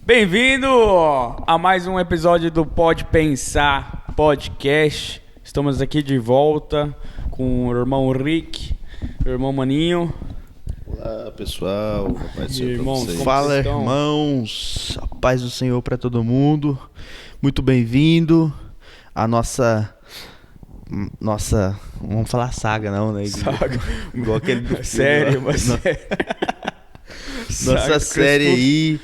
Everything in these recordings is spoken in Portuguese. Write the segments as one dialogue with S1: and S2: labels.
S1: Bem-vindo a mais um episódio do Pode Pensar Podcast. Estamos aqui de volta com o irmão Rick, o irmão Maninho.
S2: Olá, pessoal. Paz do Senhor
S1: Irmãos,
S2: pra vocês.
S3: Fala, irmãos. A paz do Senhor para todo mundo. Muito bem-vindo à nossa, vamos falar saga, não, né?
S1: Saga.
S3: Igual aquele do filme,
S1: Sério,
S3: lá.
S1: mas
S3: Nossa série aí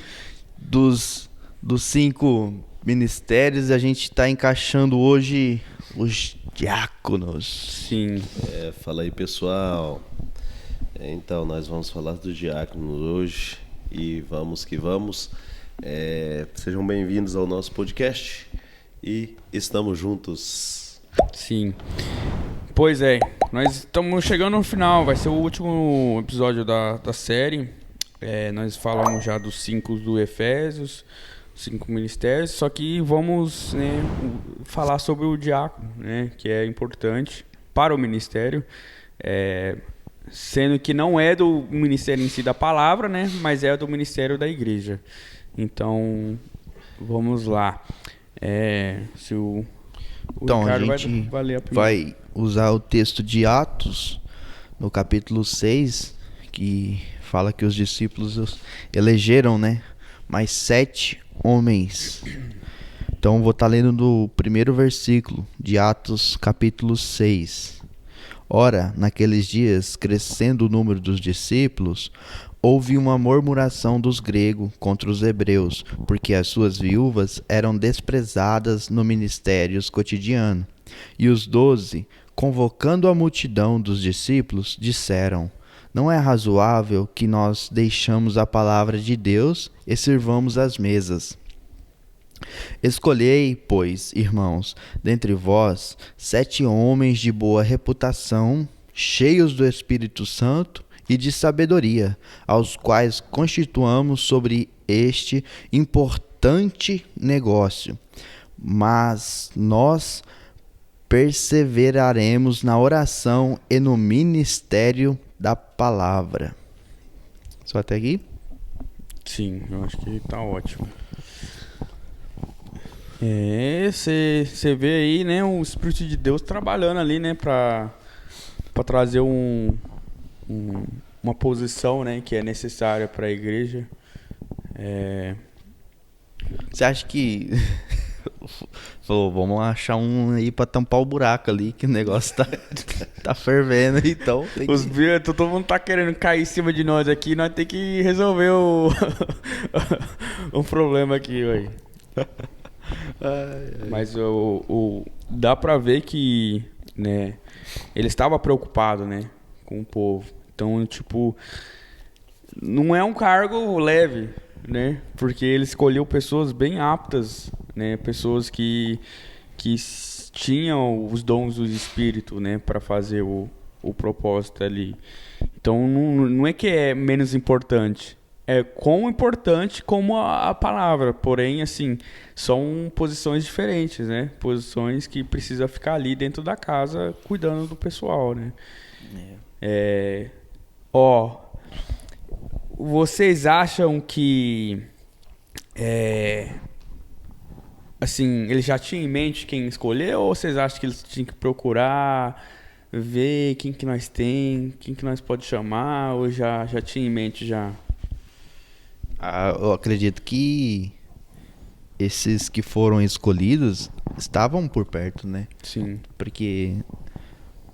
S3: dos 5 ministérios, a gente está encaixando hoje os diáconos.
S1: Sim.
S2: Fala aí, pessoal. Então, nós vamos falar dos diáconos hoje e vamos que vamos. Sejam bem-vindos ao nosso podcast e estamos juntos.
S1: Sim. Pois é, nós estamos chegando no final, vai ser o último episódio da série. Nós falamos já dos 5 do Efésios, 5 ministérios, só que vamos, né, falar sobre o diácono, né, que é importante para o ministério, sendo que não é do ministério em si da palavra, né, mas é do ministério da igreja. Então, vamos lá. Se o
S3: Então,
S1: Ricardo
S3: a gente
S1: vai ler a primeira.
S3: vai usar o texto de Atos, no capítulo 6, que fala que os discípulos elegeram, né, mais 7 homens. Então, vou estar lendo do primeiro versículo de Atos, capítulo 6. Ora, naqueles dias, crescendo o número dos discípulos, houve uma murmuração dos gregos contra os hebreus, porque as suas viúvas eram desprezadas no ministério cotidiano. E os 12, convocando a multidão dos discípulos, disseram: não é razoável que nós deixamos a palavra de Deus e sirvamos as mesas. Escolhei, pois, irmãos, dentre vós 7 homens de boa reputação, cheios do Espírito Santo e de sabedoria, aos quais constituamos sobre este importante negócio. Mas nós perseveraremos na oração e no ministério da palavra. Só até aqui?
S1: Sim, eu acho que tá ótimo. Você vê aí, né, o Espírito de Deus trabalhando ali, né, pra trazer uma posição, né, que é necessária para a igreja.
S3: Você acha que falou, vamos achar um aí pra tampar o buraco ali, que o negócio tá fervendo, então tem
S1: Os
S3: que...
S1: bichos, todo mundo tá querendo cair em cima de nós aqui, nós tem que resolver um problema aqui, ué. Mas dá pra ver que, né, ele estava preocupado, né, com o povo. Então, tipo, não é um cargo leve, né, porque ele escolheu pessoas bem aptas, né, pessoas que tinham os dons do Espírito, né, para fazer o propósito ali. Então, não é que é menos importante. É quão importante como a palavra, porém, assim, são posições diferentes, né? Posições que precisa ficar ali dentro da casa cuidando do pessoal, né? Vocês acham que, assim, ele já tinha em mente quem escolher, ou vocês acham que eles tinham que procurar, ver quem que nós tem, quem que nós pode chamar, ou já tinha em mente já?
S3: Eu acredito que esses que foram escolhidos estavam por perto, né?
S1: Sim.
S3: Porque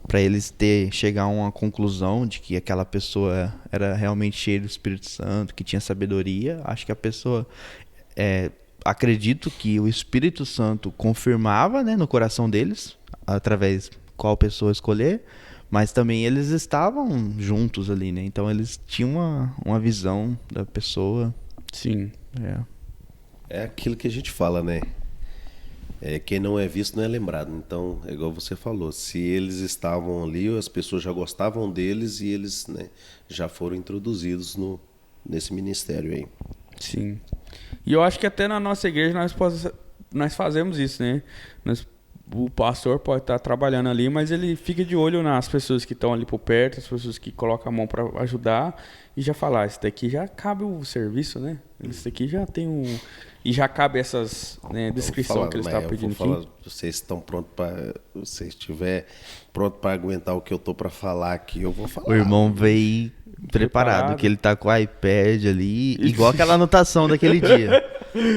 S3: para eles chegar a uma conclusão de que aquela pessoa era realmente cheia do Espírito Santo, que tinha sabedoria, acho que a pessoa... acredito que o Espírito Santo confirmava, né, no coração deles, através de qual pessoa escolher, mas também eles estavam juntos ali, né? Então eles tinham uma visão da pessoa.
S1: Sim.
S2: É aquilo que a gente fala, né? Quem não é visto não é lembrado. Então, é igual você falou, se eles estavam ali, as pessoas já gostavam deles e eles, né, já foram introduzidos nesse ministério aí.
S1: Sim. E eu acho que até na nossa igreja nós fazemos isso, né? O pastor pode estar trabalhando ali, mas ele fica de olho nas pessoas que estão ali por perto, as pessoas que colocam a mão para ajudar e já falar, isso daqui já cabe o serviço, né? Isso aqui já tem um... E já cabe essas, né, descrição que eles estavam pedindo aqui.
S2: Vocês estão prontos para... Se vocês estiverem prontos para aguentar o que eu tô para falar aqui, eu vou falar.
S3: O irmão veio preparado, que ele tá com o iPad ali, igual aquela anotação daquele dia.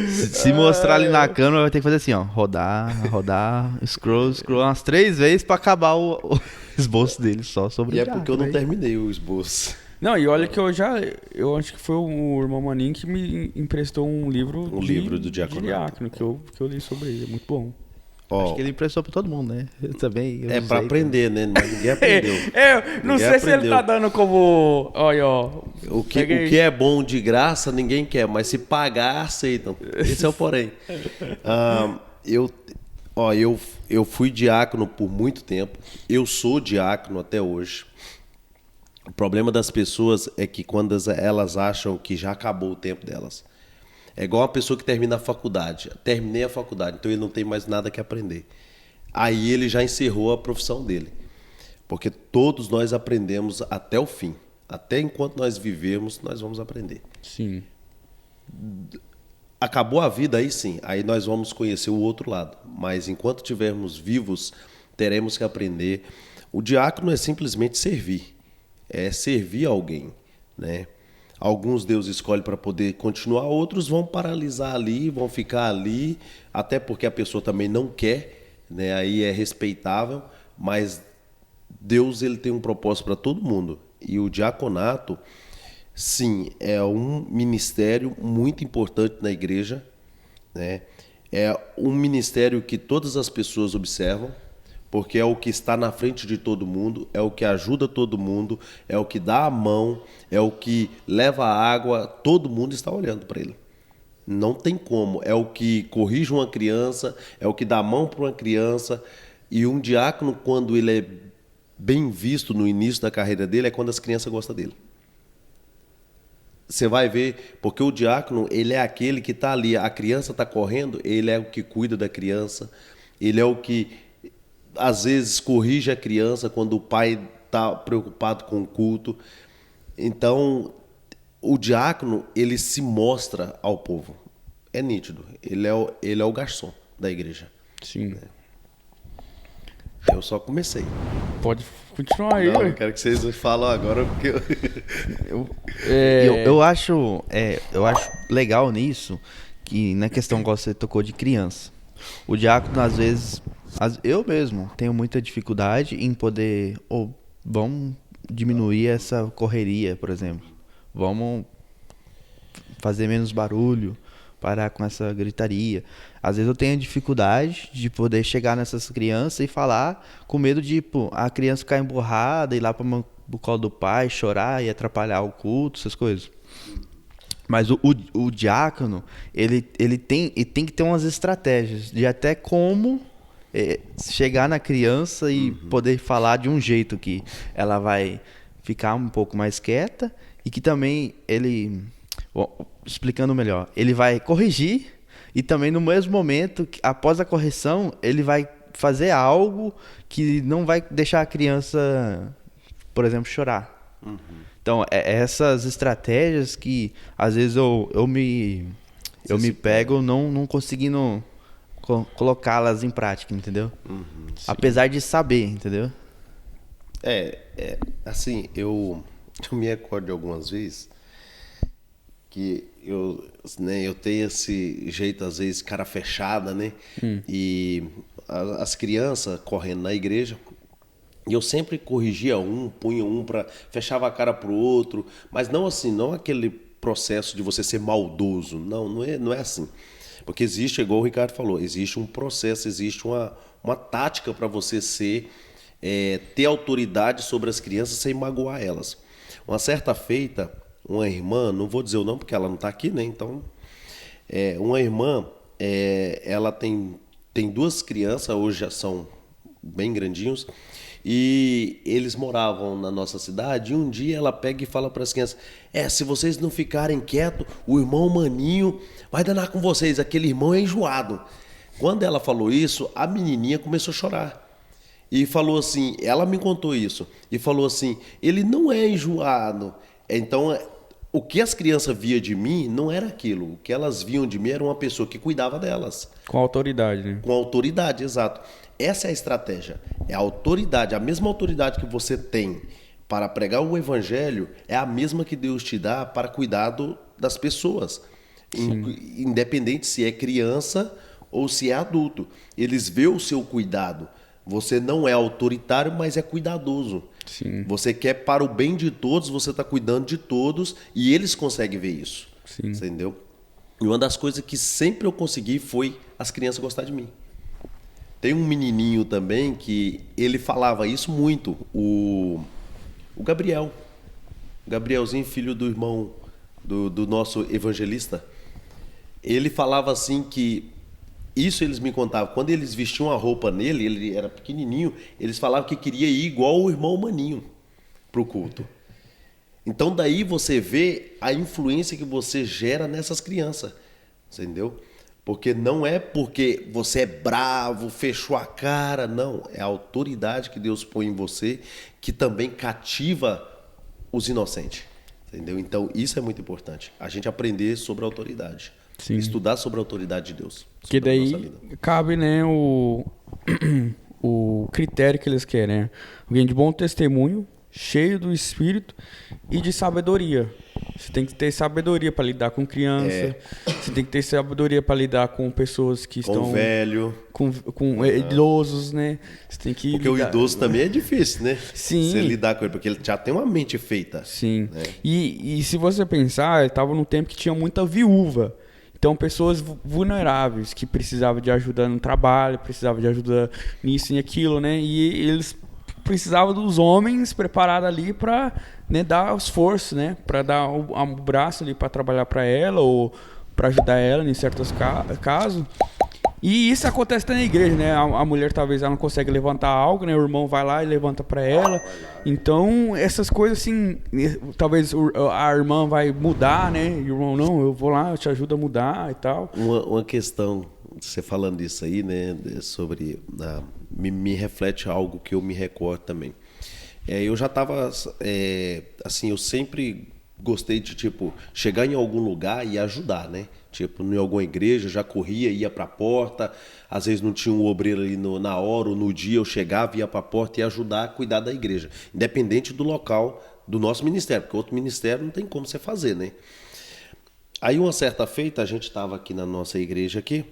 S3: Se mostrar ali na câmera, vai ter que fazer assim, ó. Rodar, scroll umas 3 vezes pra acabar o esboço dele só sobre
S2: E
S3: o
S2: é porque eu não terminei o esboço.
S1: Não, e olha que eu acho que foi o irmão Maninho que me emprestou um livro
S2: livro do Diaconato.
S1: que eu li sobre ele, é muito bom.
S3: Acho que ele emprestou pra todo mundo, né? Eu também.
S2: É pra aprender, né? Mas ninguém aprendeu.
S1: Não sei se ele tá dando como... Olha, ó.
S2: O que é bom de graça, ninguém quer. Mas se pagar, aceitam. Esse é o porém. Eu fui diácono por muito tempo. Eu sou diácono até hoje. O problema das pessoas é que quando elas acham que já acabou o tempo delas. É igual uma pessoa que termina a faculdade. Terminei a faculdade, então ele não tem mais nada que aprender. Aí ele já encerrou a profissão dele. Porque todos nós aprendemos até o fim. Até enquanto nós vivemos, nós vamos aprender.
S1: Sim.
S2: Acabou a vida, aí sim. Aí nós vamos conhecer o outro lado. Mas enquanto estivermos vivos, teremos que aprender. O diácono é simplesmente servir. É servir alguém, né? Alguns Deus escolhe para poder continuar, outros vão paralisar ali, vão ficar ali, até porque a pessoa também não quer, né? Aí é respeitável, mas Deus ele tem um propósito para todo mundo. E o diaconato, sim, é um ministério muito importante na igreja, né? É um ministério que todas as pessoas observam, porque é o que está na frente de todo mundo, é o que ajuda todo mundo, é o que dá a mão, é o que leva a água, todo mundo está olhando para ele. Não tem como, é o que corrige uma criança, é o que dá a mão para uma criança, e um diácono, quando ele é bem visto no início da carreira dele, é quando as crianças gostam dele. Você vai ver, porque o diácono, ele é aquele que está ali, a criança está correndo, ele é o que cuida da criança, ele é o que... às vezes corrige a criança quando o pai está preocupado com o culto. Então, o diácono, ele se mostra ao povo. É nítido. Ele é o garçom da igreja.
S1: Sim.
S2: Eu só comecei.
S1: Pode continuar aí.
S2: Não, eu quero que vocês falem agora, porque...
S3: Eu acho legal nisso, que na questão que você tocou de criança. O diácono, às vezes... Eu mesmo tenho muita dificuldade em poder... vamos diminuir essa correria, por exemplo. Vamos fazer menos barulho, parar com essa gritaria. Às vezes eu tenho dificuldade de poder chegar nessas crianças e falar com medo de a criança ficar emburrada, ir lá para o colo do pai, chorar e atrapalhar o culto, essas coisas. Mas o diácono, ele tem que ter umas estratégias de até como... chegar na criança e poder falar de um jeito que ela vai ficar um pouco mais quieta e que também explicando melhor, ele vai corrigir e também no mesmo momento, após a correção, ele vai fazer algo que não vai deixar a criança, por exemplo, chorar. Então, essas estratégias que às vezes eu me pego não conseguindo colocá-las em prática, entendeu? Apesar de saber, entendeu?
S2: Assim, eu me recordo de algumas vezes que eu tenho esse jeito, às vezes, cara fechada, né? E as crianças correndo na igreja, e eu sempre corrigia punha fechava a cara pro outro, mas não assim, não aquele processo de você ser maldoso, não é assim. Porque existe, igual o Ricardo falou, existe um processo, existe uma tática para você ter autoridade sobre as crianças sem magoar elas. Uma certa feita, uma irmã, não vou dizer o nome porque ela não está aqui, né? Então, uma irmã, ela tem 2 crianças, hoje já são bem grandinhos, e eles moravam na nossa cidade, e um dia ela pega e fala para as crianças, se vocês não ficarem quietos, o irmão Maninho vai danar com vocês, aquele irmão é enjoado. Quando ela falou isso, a menininha começou a chorar. E falou assim, ela me contou isso, e falou assim, ele não é enjoado. Então, o que as crianças viam de mim não era aquilo. O que elas viam de mim era uma pessoa que cuidava delas.
S1: Com autoridade, né?
S2: Com autoridade, exato. Essa é a estratégia. É a autoridade. A mesma autoridade que você tem para pregar o evangelho é a mesma que Deus te dá para cuidar das pessoas. Independente se é criança ou se é adulto. Eles veem o seu cuidado. Você não é autoritário, mas é cuidadoso.
S1: Sim.
S2: Você quer para o bem de todos, você está cuidando de todos e eles conseguem ver isso.
S1: Sim.
S2: Entendeu? E uma das coisas que sempre eu consegui foi as crianças gostar de mim. Tem um menininho também que ele falava isso muito, o Gabriel. O Gabrielzinho, filho do irmão do nosso evangelista. Ele falava assim que, isso eles me contavam, quando eles vestiam a roupa nele, ele era pequenininho, eles falavam que queria ir igual o irmão Maninho pro culto. Então daí você vê a influência que você gera nessas crianças, entendeu? Porque não é porque você é bravo, fechou a cara, não. É a autoridade que Deus põe em você que também cativa os inocentes, entendeu? Então isso é muito importante, a gente aprender sobre a autoridade.
S1: Sim.
S2: Estudar sobre a autoridade de Deus.
S1: Que daí cabe, né, o critério que eles querem, né? Alguém de bom testemunho, cheio do Espírito e de sabedoria. Você tem que ter sabedoria para lidar com criança. Você tem que ter sabedoria para lidar com pessoas que estão...
S2: Com velho.
S1: Com idosos, né? Você tem que
S2: porque lidar... o idoso também é difícil, né?
S1: Sim.
S2: Você lidar com ele, porque ele já tem uma mente feita.
S1: Sim.
S2: Né?
S1: E se você pensar, ele estava num tempo que tinha muita viúva. Então, pessoas vulneráveis que precisavam de ajuda no trabalho, precisavam de ajuda nisso e aquilo, né? E eles precisavam dos homens preparados ali para, né, dar o esforço, né? Para dar o braço ali para trabalhar para ela ou para ajudar ela em certos casos. E isso acontece na igreja, né? A mulher talvez ela não consegue levantar algo, né? O irmão vai lá e levanta para ela. Então, essas coisas assim, talvez a irmã vai mudar, né? E o irmão, não, eu vou lá, eu te ajudo a mudar e tal.
S2: Uma questão, você falando isso aí, né? Sobre... me reflete algo que eu me recordo também. Eu já estava... assim, eu sempre gostei de, tipo, chegar em algum lugar e ajudar, né? Tipo, em alguma igreja, já corria, ia para a porta. Às vezes não tinha um obreiro ali na hora ou no dia, eu chegava, ia para a porta e ajudar a cuidar da igreja. Independente do local do nosso ministério, porque outro ministério não tem como você fazer, né? Aí, uma certa feita, a gente estava aqui na nossa igreja aqui,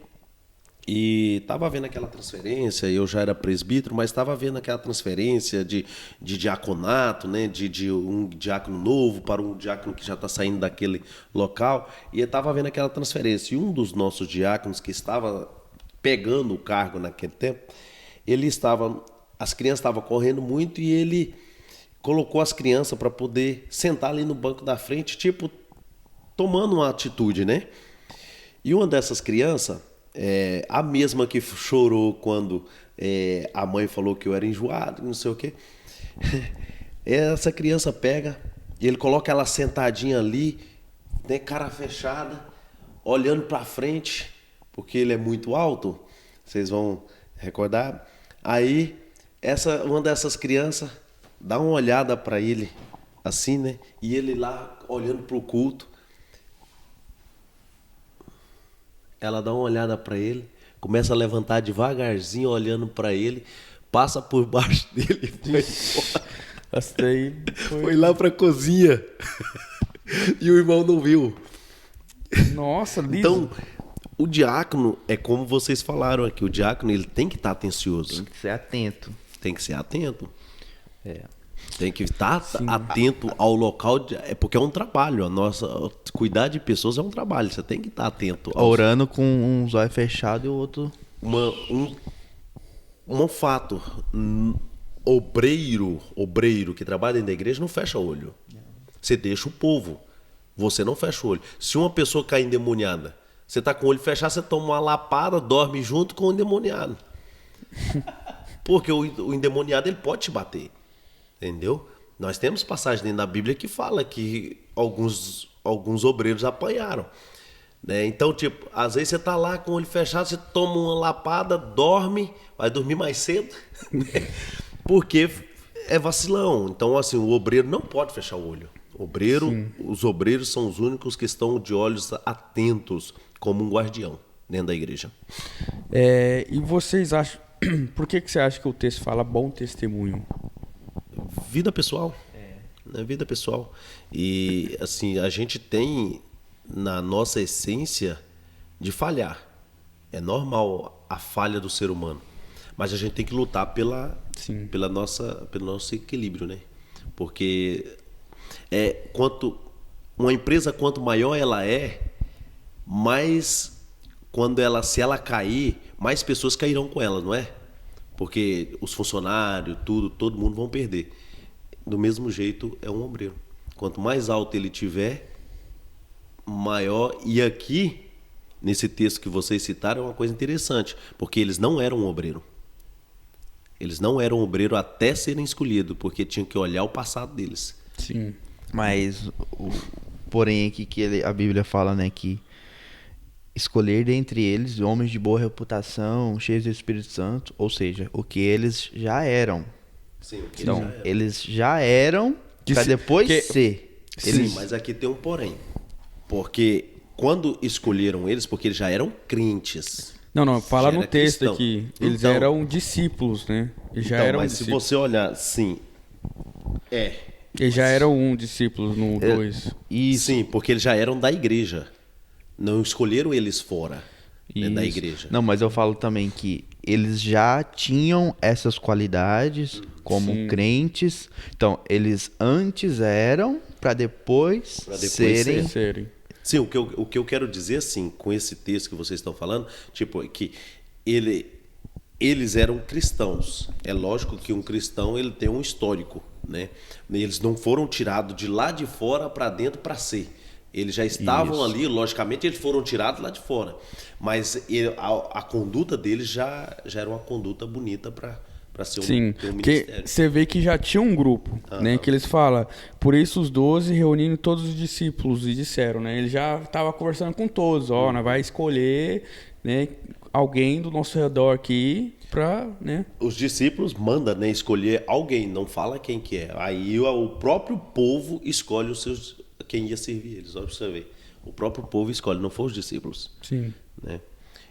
S2: e estava vendo aquela transferência, eu já era presbítero, mas estava vendo aquela transferência de diaconato, né? De um diácono novo para um diácono que já está saindo daquele local, e eu estava vendo aquela transferência. E um dos nossos diáconos que estava pegando o cargo naquele tempo, as crianças estavam correndo muito e ele colocou as crianças para poder sentar ali no banco da frente, tipo, tomando uma atitude, né? E uma dessas crianças... a mesma que chorou quando a mãe falou que eu era enjoado, não sei o quê. Essa criança pega, ele coloca ela sentadinha ali, né, cara fechada, olhando para frente, porque ele é muito alto, vocês vão recordar. Aí, uma dessas crianças dá uma olhada para ele, assim, né, e ele lá olhando para o culto. Ela dá uma olhada para ele, começa a levantar devagarzinho, olhando para ele, passa por baixo dele e foi lá para a cozinha. E o irmão não viu.
S1: Nossa, liso.
S2: Então, o diácono, é como vocês falaram aqui, o diácono ele tem que estar atencioso.
S3: Tem que ser atento.
S2: Tem que ser atento. Tem que estar atento ao local, porque é um trabalho. Cuidar de pessoas é um trabalho. Você tem que estar atento.
S3: Orando com um zóio fechado e o outro...
S2: Um fato. Obreiro que trabalha dentro da igreja não fecha o olho. Você deixa o povo. Você não fecha o olho. Se uma pessoa cai endemoniada, você está com o olho fechado, você toma uma lapada, dorme junto com o endemoniado. Porque o endemoniado ele pode te bater. Entendeu? Nós temos passagem dentro da Bíblia que fala que alguns obreiros apanharam, né? Então, tipo, às vezes você tá lá com o olho fechado, você toma uma lapada, dorme, vai dormir mais cedo, né? Porque é vacilão. Então, assim, o obreiro não pode fechar o olho. O Os obreiros são os únicos que estão de olhos atentos, como um guardião dentro da igreja.
S1: E vocês acham... Por que você acha que o texto fala bom testemunho?
S2: Vida pessoal. Né? Vida pessoal. E, assim, a gente tem na nossa essência de falhar. É normal a falha do ser humano. Mas a gente tem que lutar pelo nosso equilíbrio, né? Porque uma empresa, quanto maior ela é, mais se ela cair, mais pessoas cairão com ela, não é? Porque os funcionários, todo mundo vão perder. Do mesmo jeito é um obreiro. Quanto mais alto ele tiver, maior. E aqui, nesse texto que vocês citaram, é uma coisa interessante, porque eles não eram obreiro. Eles não eram obreiro até serem escolhidos, porque tinham que olhar o passado deles.
S1: Sim.
S3: Mas, porém, aqui que a Bíblia fala, né, que escolher dentre eles homens de boa reputação, cheios do Espírito Santo, ou seja, o que eles já eram.
S2: Sim, o que
S3: então, eles já eram para depois ser.
S2: Sim, mas aqui tem um porém. Porque quando escolheram eles, porque eles já eram crentes.
S1: Não, fala no texto
S2: cristão.
S1: aqui. Eles eram discípulos, né? Eles já eram
S2: mas
S1: discípulos.
S2: Se você olhar, sim.
S1: Eles já eram discípulos no 2.
S3: Isso.
S2: Sim, porque eles já eram da igreja. Não escolheram eles fora da igreja.
S3: Não, mas eu falo também que eles já tinham essas qualidades como crentes. Então, eles antes eram para depois serem.
S2: Sim, o que eu quero dizer, assim, com esse texto que vocês estão falando, tipo, que eles eram cristãos. É lógico que um cristão ele tem um histórico, né? Eles não foram tirados de lá de fora para dentro para ser. Eles já estavam ali, logicamente eles foram tirados lá de fora. Mas a conduta deles já era uma conduta bonita para ser um ministério.
S1: Você vê que já tinha um grupo, né? Que eles falam, por isso os 12 reunindo todos os discípulos e disseram, né? Ele já estava conversando com todos, nós vai escolher, né, alguém do nosso redor aqui para, né?
S2: Os discípulos mandam, né, escolher alguém, não fala quem que é. Aí o próprio povo escolhe quem ia servir eles. Olha pra você ver. O próprio povo escolhe, não foram os discípulos.
S1: Sim.
S2: Né?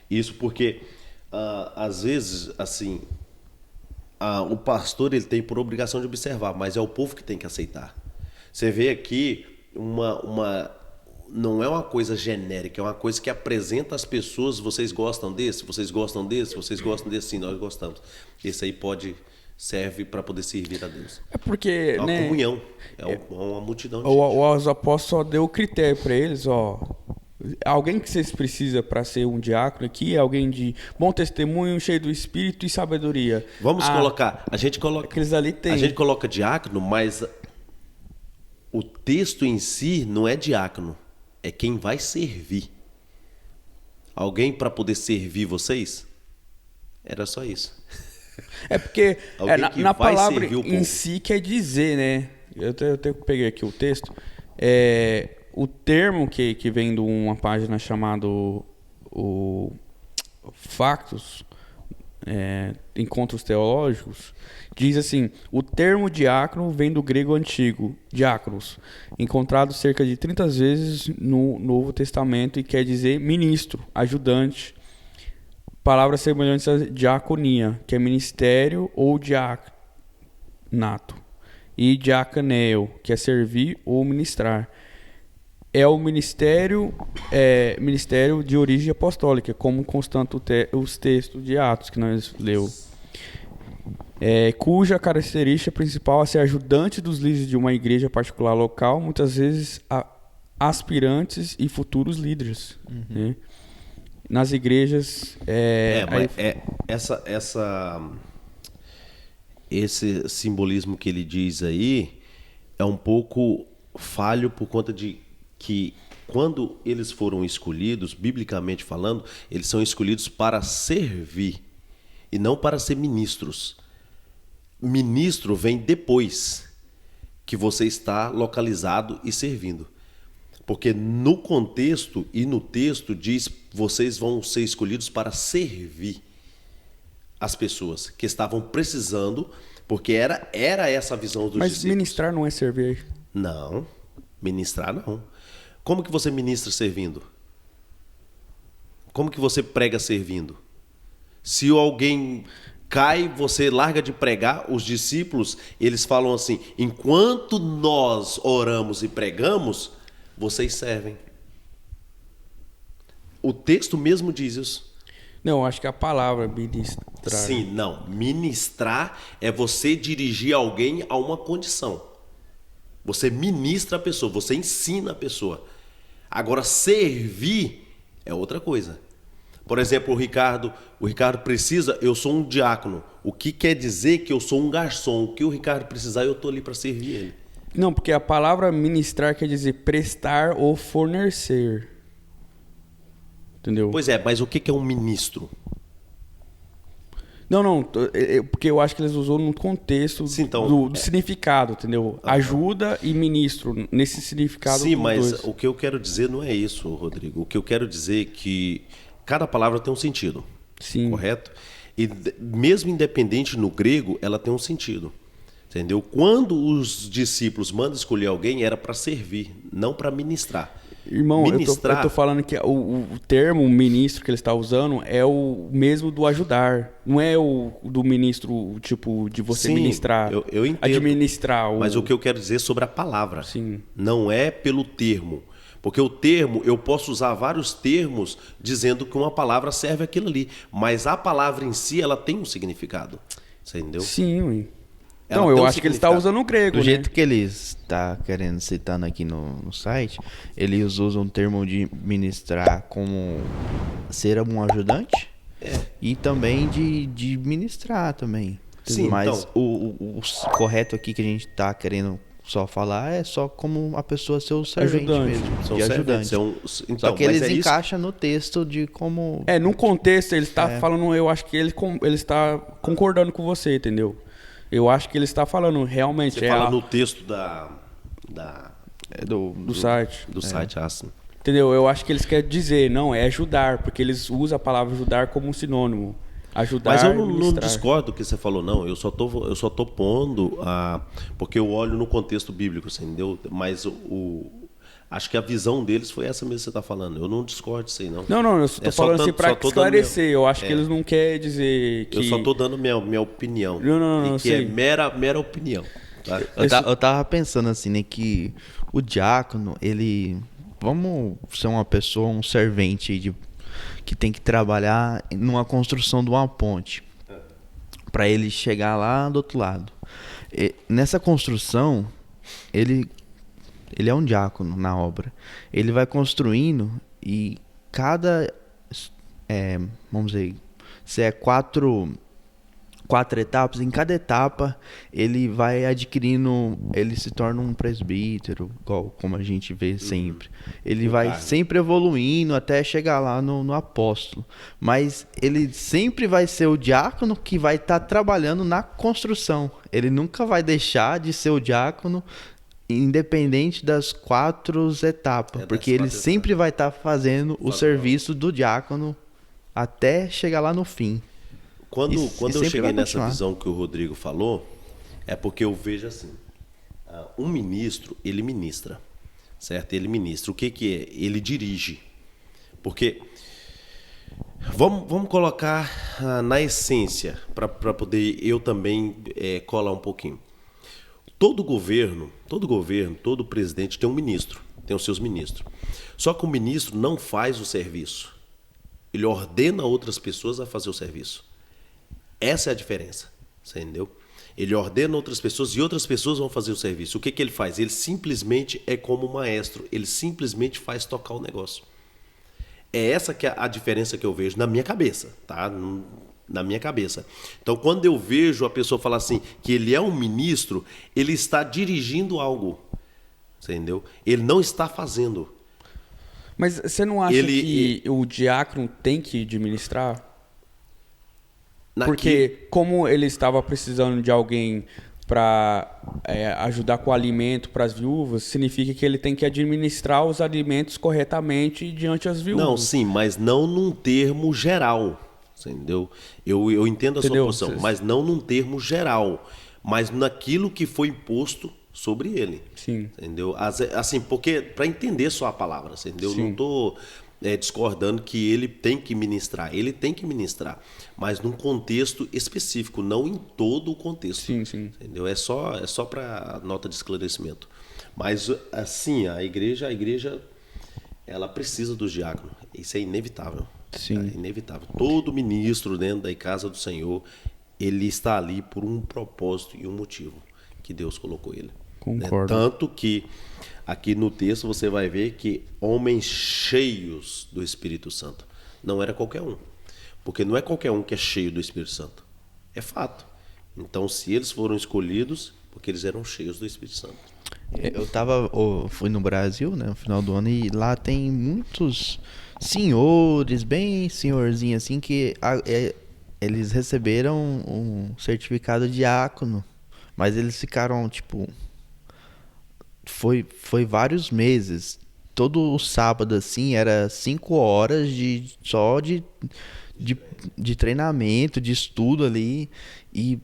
S2: Isso porque, às vezes, assim, o pastor ele tem por obrigação de observar, mas é o povo que tem que aceitar. Você vê aqui não é uma coisa genérica, é uma coisa que apresenta às pessoas, vocês gostam desse, vocês gostam desse, vocês gostam desse, sim, nós gostamos. Esse aí serve para poder servir a Deus.
S1: É porque,
S2: é uma
S1: né,
S2: comunhão, uma multidão de gente.
S1: Os apóstolos só deu o critério para eles, alguém que vocês precisam para ser um diácono aqui, alguém de bom testemunho, cheio do Espírito e sabedoria.
S2: Vamos colocar, a gente coloca,
S1: aqueles ali tem.
S2: A gente coloca diácono, mas o texto em si não é diácono, é quem vai servir. Alguém para poder servir vocês? Era só isso.
S1: É porque na palavra em si quer dizer, né? Eu peguei aqui o texto. O termo que vem de uma página chamada Factos, Encontros Teológicos, diz assim: o termo diácono vem do grego antigo, diáconos, encontrado cerca de 30 vezes no Novo Testamento e quer dizer ministro, ajudante. Palavras semelhantes à diaconia, que é ministério ou diaconato, e diaconeo, que é servir ou ministrar. É o ministério de origem apostólica, como constata os textos de Atos que nós lemos. Cuja característica principal é ser ajudante dos líderes de uma igreja particular local, muitas vezes aspirantes e futuros líderes. Né? Nas igrejas...
S2: esse simbolismo que ele diz aí é um pouco falho por conta de que quando eles foram escolhidos, biblicamente falando, eles são escolhidos para servir e não para ser ministros. Ministro vem depois que você está localizado e servindo. Porque no contexto e no texto diz vocês vão ser escolhidos para servir as pessoas que estavam precisando, porque era essa a visão dos discípulos.
S1: Mas ministrar não é servir?
S2: Não. Ministrar, não. Como que você ministra servindo? Como que você prega servindo? Se alguém cai, você larga de pregar. Os discípulos, eles falam assim, enquanto nós oramos e pregamos, vocês servem. O texto mesmo diz isso.
S1: Não, acho que a palavra ministrar.
S2: Sim, não. Ministrar é você dirigir alguém a uma condição. Você ministra a pessoa, você ensina a pessoa. Agora, servir é outra coisa. Por exemplo, o Ricardo precisa, eu sou um diácono. O que quer dizer que eu sou um garçom? O que o Ricardo precisar, eu estou ali para servir ele.
S1: Não, porque a palavra ministrar quer dizer prestar ou fornecer. Entendeu?
S2: Pois é, mas o que é um ministro?
S1: Não, porque eu acho que eles usou no contexto
S2: Sim, então,
S1: do significado, entendeu? Ajuda e ministro, nesse significado.
S2: Sim,
S1: dos
S2: mas
S1: dois.
S2: o que eu quero dizer não é isso, Rodrigo. O que eu quero dizer é que cada palavra tem um sentido.
S1: Sim.
S2: Correto? E mesmo independente no grego, ela tem um sentido. Entendeu? Quando os discípulos mandam escolher alguém, era para servir, não para ministrar.
S1: Irmão,
S2: ministrar...
S1: eu tô falando que o termo ministro que ele está usando é o mesmo do ajudar. Não é o do ministro, tipo, de você
S2: Sim,
S1: ministrar.
S2: eu entendo.
S1: Administrar.
S2: Mas o que eu quero dizer é sobre a palavra.
S1: Sim.
S2: Não é pelo termo. Porque o termo, eu posso usar vários termos dizendo que uma palavra serve aquilo ali. Mas a palavra em si, ela tem um significado. Você entendeu?
S1: Sim, ué.
S2: Ela
S1: Não,
S2: tem
S1: eu
S2: um
S1: acho que ele está
S2: significado.
S1: usando o grego,
S3: Do
S1: né?
S3: jeito que eles está querendo citando aqui no site, eles usam o termo de ministrar como ser um ajudante e também de ministrar também.
S2: Sim,
S3: mas
S2: então.
S3: o correto aqui que a gente está querendo só falar é só como a pessoa ser o servente
S1: Ajudante.
S3: mesmo,
S2: São
S3: de
S2: serventes,
S3: ajudante.
S2: então,
S3: Só que
S2: mas
S3: eles
S2: é isso.
S3: encaixam no texto de como...
S1: No contexto, ele está falando, eu acho que ele está concordando com você, entendeu? Eu acho que ele está falando realmente.
S2: Você fala no texto
S1: do site.
S2: do site, assim.
S1: Entendeu? Eu acho que eles querem dizer, não, é ajudar, porque eles usam a palavra ajudar como um sinônimo. Ajudar
S2: Mas eu
S1: e
S2: não
S1: ministrar.
S2: discordo do que você falou, não. Eu só tô pondo porque eu olho no contexto bíblico, você entendeu? Mas acho que a visão deles foi essa mesmo que você está falando. Eu não discordo disso aí, não.
S1: Não, eu só tô falando assim pra esclarecer. Eu acho que eles não querem dizer que...
S2: Eu só tô dando minha opinião.
S1: Não,
S2: e que é mera opinião. Tá?
S3: Eu tava pensando assim, né, que o diácono, ele... Vamos ser uma pessoa, um servente aí que tem que trabalhar numa construção de uma ponte para ele chegar lá do outro lado. Nessa construção, ele é um diácono na obra. Ele vai construindo e cada... vamos dizer, se é quatro etapas, em cada etapa ele vai adquirindo, ele se torna um presbítero, como a gente vê sempre. Ele vai sempre evoluindo até chegar lá no apóstolo. Mas ele sempre vai ser o diácono que vai estar trabalhando na construção. Ele nunca vai deixar de ser o diácono independente das 4 etapas, porque ele sempre vai estar fazendo o serviço do diácono até chegar lá no fim.
S2: Quando eu cheguei nessa
S3: continuar.
S2: visão que o Rodrigo falou, é porque eu vejo assim, um ministro, ele ministra, certo? Ele ministra. O que é? Ele dirige. Porque, vamos colocar na essência, para poder eu também colar um pouquinho. Todo governo, todo presidente tem um ministro, tem os seus ministros. Só que o ministro não faz o serviço. Ele ordena outras pessoas a fazer o serviço. Essa é a diferença, você entendeu? Ele ordena outras pessoas e outras pessoas vão fazer o serviço. O que ele faz? Ele simplesmente é como um maestro. Ele simplesmente faz tocar o negócio. É essa que é a diferença que eu vejo na minha cabeça, tá? Na minha cabeça. Então, quando eu vejo a pessoa falar assim, que ele é um ministro, ele está dirigindo algo, você entendeu? Ele não está fazendo.
S1: Mas você não acha que o diácono tem que administrar? Porque como ele estava precisando de alguém para ajudar com o alimento para as viúvas, significa que ele tem que administrar os alimentos corretamente diante das viúvas.
S2: Não, sim, mas não num termo geral, você entendeu? Eu entendo a sua posição, mas não num termo geral, mas naquilo que foi imposto sobre ele.
S1: Sim.
S2: Entendeu? Assim, porque para entender só a palavra, entendeu?
S1: Sim.
S2: Não tô discordando que ele tem que ministrar. Ele tem que ministrar, mas num contexto específico, não em todo o contexto.
S1: Sim, sim.
S2: Entendeu? É só para nota de esclarecimento. Mas assim, a igreja ela precisa dos diáconos. Isso é inevitável.
S3: Sim.
S2: É inevitável. Todo ministro dentro da casa do Senhor, ele está ali por um propósito e um motivo que Deus colocou ele.
S1: Concordo.
S2: Tanto que aqui no texto você vai ver que homens cheios do Espírito Santo. Não era qualquer um. Porque não é qualquer um que é cheio do Espírito Santo. É fato. Então, se eles foram escolhidos, porque eles eram cheios do Espírito Santo.
S3: Fui no Brasil, né, no final do ano, e lá tem muitos senhores, bem senhorzinho assim, que eles receberam um certificado de diácono, mas eles ficaram, tipo, foi vários meses. Todo o sábado, assim, era 5 horas só de treinamento, de estudo ali, e,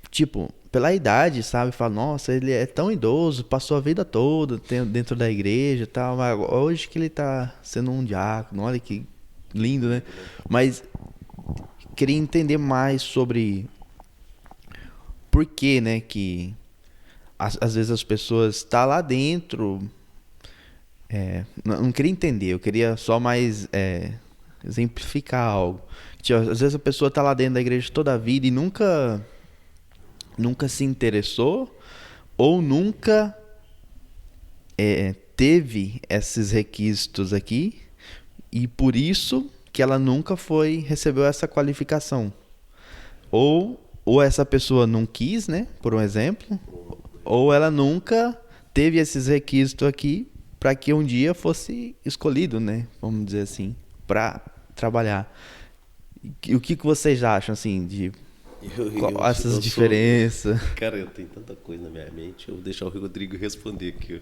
S3: tipo, pela idade, sabe? Fala, nossa, ele é tão idoso, passou a vida toda dentro da igreja e tal, mas hoje que ele tá sendo um diácono, olha que lindo, né? Mas queria entender mais sobre por que, né, que às vezes as pessoas estão lá dentro. Não queria entender, eu queria só mais exemplificar algo. Tipo, às vezes a pessoa está lá dentro da igreja toda a vida e nunca se interessou ou nunca teve esses requisitos aqui, e por isso que ela nunca recebeu essa qualificação. Ou essa pessoa não quis, né, por um exemplo, ou ela nunca teve esses requisitos aqui para que um dia fosse escolhido, né, vamos dizer assim, para trabalhar. O que vocês acham, assim, de essas diferenças?
S2: Cara, eu tenho tanta coisa na minha mente, eu vou deixar o Rodrigo responder aqui.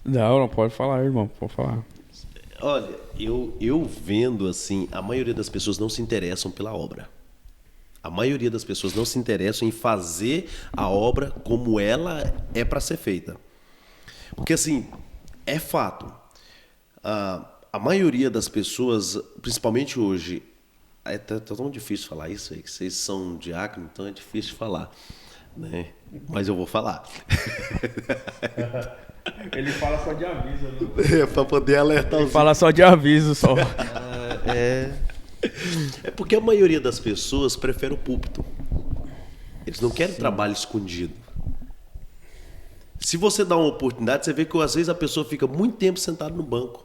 S1: Não, pode falar, irmão, pode falar.
S2: Olha, eu vendo assim, a maioria das pessoas não se interessam pela obra. A maioria das pessoas não se interessam em fazer a obra como ela é para ser feita. Porque assim, é fato. A maioria das pessoas, principalmente hoje, tá tão difícil falar isso aí, que vocês são diácono, então é difícil de falar, né? Mas eu vou falar.
S1: Ele fala só de aviso, né?
S2: É, para poder alertar
S1: Ele fala só de aviso, só.
S2: É porque a maioria das pessoas prefere o púlpito. Eles não querem trabalho escondido. Se você dá uma oportunidade, você vê que às vezes a pessoa fica muito tempo sentada no banco.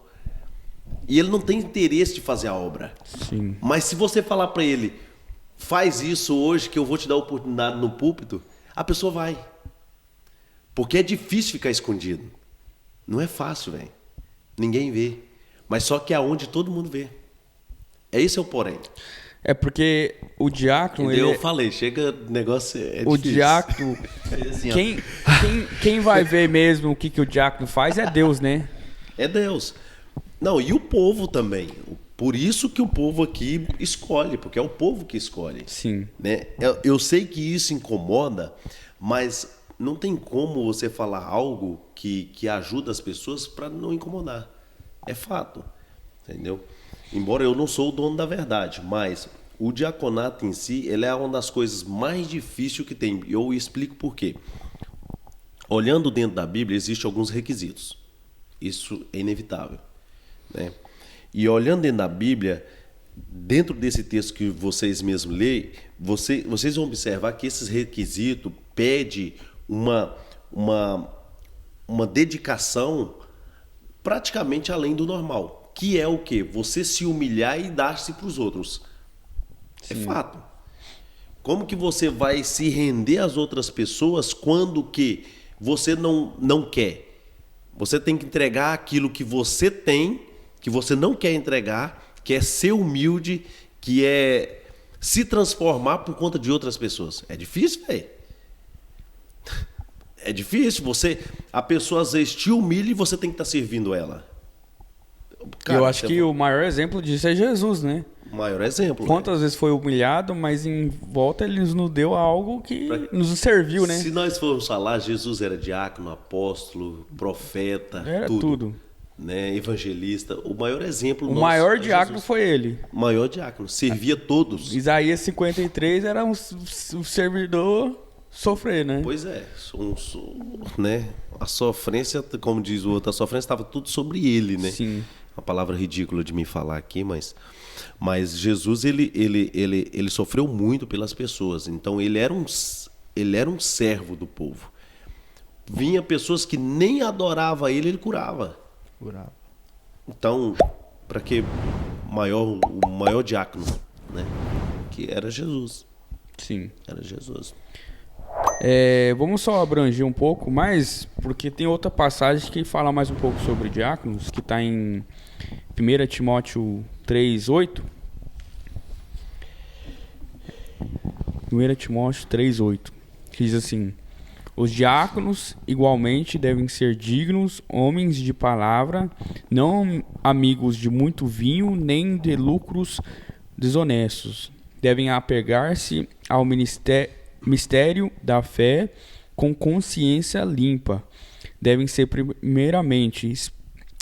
S2: E ele não tem interesse de fazer a obra.
S1: Sim.
S2: Mas se você falar para ele, faz isso hoje que eu vou te dar a oportunidade no púlpito, a pessoa vai. Porque é difícil ficar escondido. Não é fácil, velho. Ninguém vê. Mas só que é onde todo mundo vê. Esse é o porém.
S1: É porque o diácono...
S2: Eu falei, chega, o negócio é
S1: o
S2: difícil.
S1: Diácono...
S3: Assim,
S1: quem vai ver mesmo o que o diácono faz é Deus, né?
S2: É Deus. Não, e o povo também. Por isso que o povo aqui escolhe, porque é o povo que escolhe.
S1: Sim.
S2: Né? Eu sei que isso incomoda, mas não tem como você falar algo que ajuda as pessoas para não incomodar. É fato. Entendeu? Embora eu não sou o dono da verdade, mas o diaconato em si, ele é uma das coisas mais difíceis que tem. E eu explico por quê. Olhando dentro da Bíblia, existem alguns requisitos. Isso é inevitável. Né? E olhando dentro da Bíblia, dentro desse texto que vocês mesmos leem, vocês vão observar que esses requisitos pedem uma dedicação praticamente além do normal. Que é o quê? Você se humilhar e dar-se para os outros. Sim. É fato. Como que você vai se render às outras pessoas quando que você não quer? Você tem que entregar aquilo que você tem, que você não quer entregar, que é ser humilde, que é se transformar por conta de outras pessoas. É difícil, velho. É difícil. A pessoa às vezes te humilha e você tem que estar servindo ela.
S1: Cara, eu acho que o maior exemplo disso é Jesus, né?
S2: Maior exemplo.
S1: Quantas vezes foi humilhado, mas em volta ele nos deu algo que nos serviu, né?
S2: Se nós formos falar, Jesus era diácono, apóstolo, profeta,
S1: Era tudo.
S2: Né? Evangelista. O maior exemplo
S1: O
S2: nosso
S1: maior
S2: é
S1: diácono
S2: Jesus.
S1: foi ele.
S2: O maior diácono. Servia todos.
S1: Isaías 53 era um servidor sofrer, né?
S2: Pois é. Né? A sofrência, como diz o outro, a sofrência estava tudo sobre ele, né?
S1: Sim.
S2: Uma palavra ridícula de me falar aqui, mas Jesus ele sofreu muito pelas pessoas. Então ele era um servo do povo. Vinha pessoas que nem adoravam ele curava. Então, para que o maior diácono, né? Que era Jesus.
S1: Sim.
S2: Era Jesus.
S1: Vamos só abranger um pouco mais, porque tem outra passagem que fala mais um pouco sobre diáconos, que está em 1 Timóteo 3:8. 1 Timóteo 3:8, que diz assim: os diáconos igualmente devem ser dignos, homens de palavra, não amigos de muito vinho, nem de lucros desonestos. Devem apegar-se ao mistério da fé com consciência limpa. Devem ser primeiramente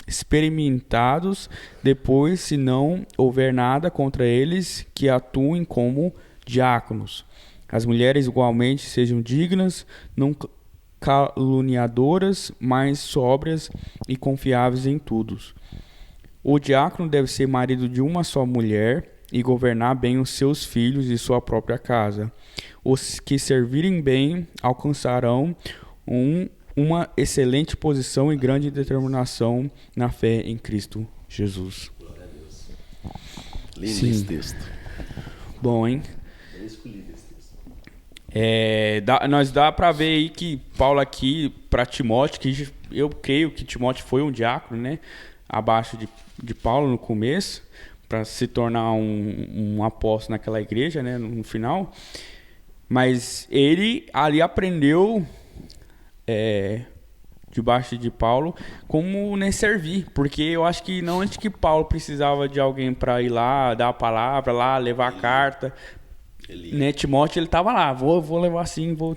S1: experimentados, depois, se não houver nada contra eles, que atuem como diáconos. As mulheres igualmente sejam dignas, não caluniadoras, mas sóbrias e confiáveis em tudo. O diácono deve ser marido de uma só mulher e governar bem os seus filhos e sua própria casa. Os que servirem bem alcançarão uma excelente posição e grande determinação na fé em Cristo Jesus.
S2: Glória a Deus. Lindo esse texto.
S1: Bom, hein?
S2: Bem escolhido esse texto.
S1: Nós dá para ver aí que Paulo aqui, para Timóteo, que eu creio que Timóteo foi um diácono, né? Abaixo de Paulo no começo, para se tornar um apóstolo naquela igreja, né? No final. Mas ele ali aprendeu, debaixo de Paulo, como, né, servir. Porque eu acho que não antes que Paulo precisava de alguém para ir lá, dar a palavra, lá, levar a carta. Né, Timóteo, ele estava lá, vou levar assim, vou...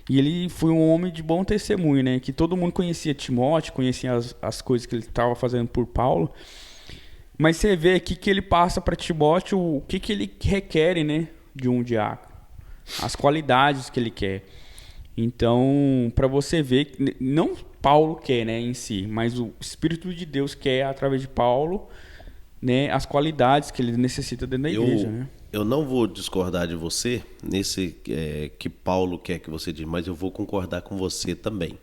S1: E ele foi um homem de bom testemunho, né? Que todo mundo conhecia Timóteo, conhecia as coisas que ele estava fazendo por Paulo. Mas você vê aqui que ele passa para Timóteo o que ele requer, né, de um diácono. As qualidades que ele quer. Então, para você ver, não Paulo quer, né, em si, mas o Espírito de Deus quer, através de Paulo, né, as qualidades que ele necessita dentro da igreja, né?
S2: Eu não vou discordar de você nesse que Paulo quer que você diga, mas eu vou concordar com você também.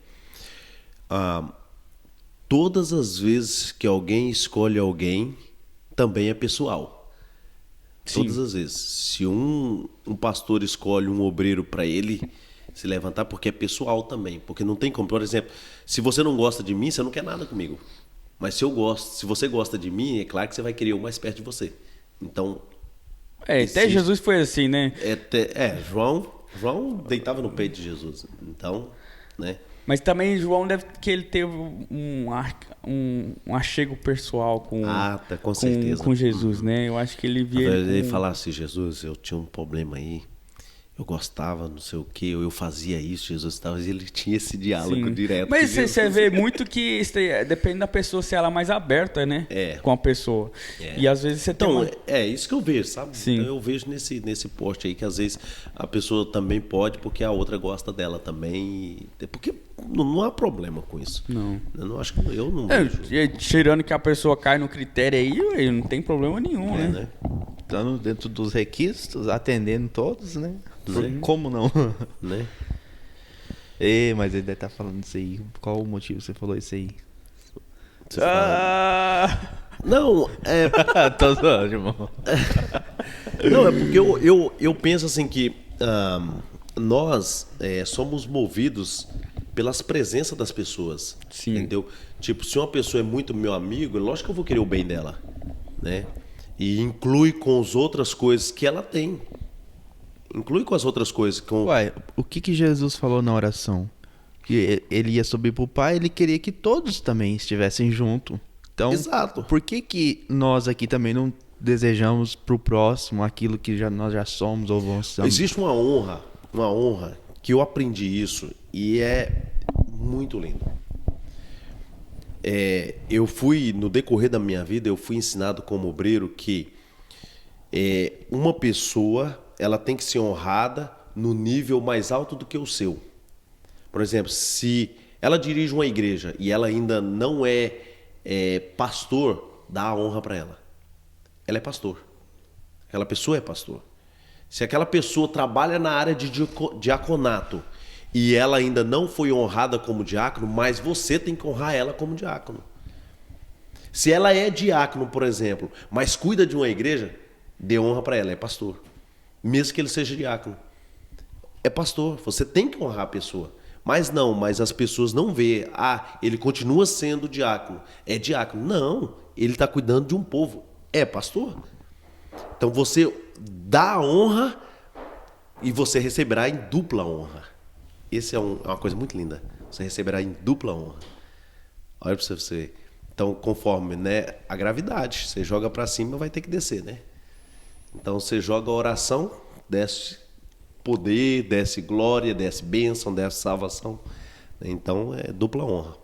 S2: Todas as vezes que alguém escolhe alguém, também é pessoal.
S1: Sim.
S2: Todas as vezes. Se um pastor escolhe um obreiro para ele se levantar, porque é pessoal também. Porque não tem como. Por exemplo, se você não gosta de mim, você não quer nada comigo. Mas se você gosta de mim, é claro que você vai querer o mais perto de você. Então...
S1: até Jesus foi assim, né?
S2: João deitava no peito de Jesus. Então, né?
S1: Mas também João que ele teve um achego pessoal
S2: com certeza.
S1: Com Jesus, né? Eu acho que ele via
S2: ele falasse, Jesus, eu tinha um problema aí, eu gostava, não sei o que, eu fazia isso, Jesus estava, ele tinha esse diálogo
S1: Sim.
S2: direto.
S1: Mas você vê muito que depende da pessoa, se ela é mais aberta, né? Com a pessoa. E às vezes você tem
S2: é isso que eu vejo, sabe?
S1: Sim.
S2: Então eu vejo nesse post aí que às vezes a pessoa também pode, porque a outra gosta dela também. Porque não há problema com isso.
S1: Não.
S2: Eu não acho que eu não vejo.
S1: Tirando que a pessoa cai no critério aí, não tem problema nenhum, né?
S3: Estando dentro dos requisitos, atendendo todos, né? Como não?
S2: Né?
S3: Mas ele deve estar falando isso aí. Qual o motivo que você falou isso aí?
S2: Você fala... Não,
S3: Tô zoando, irmão.
S2: Não, é porque eu penso assim que nós somos movidos pelas presenças das pessoas.
S1: Sim.
S2: Entendeu? Tipo, se uma pessoa é muito meu amigo, lógico que eu vou querer o bem dela, né? E inclui com as outras coisas que ela tem. Inclui com as outras coisas.
S3: Uai, o que Jesus falou na oração? Que ele ia subir pro Pai, ele queria que todos também estivessem junto. Então,
S2: Exato.
S3: por que nós aqui também não desejamos pro próximo aquilo que nós já somos ou vamos ser.
S2: Existe uma honra que eu aprendi isso e é muito lindo. No decorrer da minha vida, eu fui ensinado como obreiro que uma pessoa, ela tem que ser honrada no nível mais alto do que o seu. Por exemplo, se ela dirige uma igreja e ela ainda não é pastor, dá a honra para ela. Ela é pastor. Aquela pessoa é pastor. Se aquela pessoa trabalha na área de diaconato e ela ainda não foi honrada como diácono, mas você tem que honrar ela como diácono. Se ela é diácono, por exemplo, mas cuida de uma igreja, dê honra para ela, é pastor. Mesmo que ele seja diácono. É pastor, você tem que honrar a pessoa. Mas as pessoas não vê. Ele continua sendo diácono. É diácono. Não, ele está cuidando de um povo. É pastor. Então você dá a honra e você receberá em dupla honra. Essa é uma coisa muito linda. Você receberá em dupla honra. Olha para você ver. Então, conforme, né, a gravidade, você joga para cima, vai ter que descer, né? Então, você joga a oração, desce poder, desce glória, desce bênção, desce salvação. Então, é dupla honra.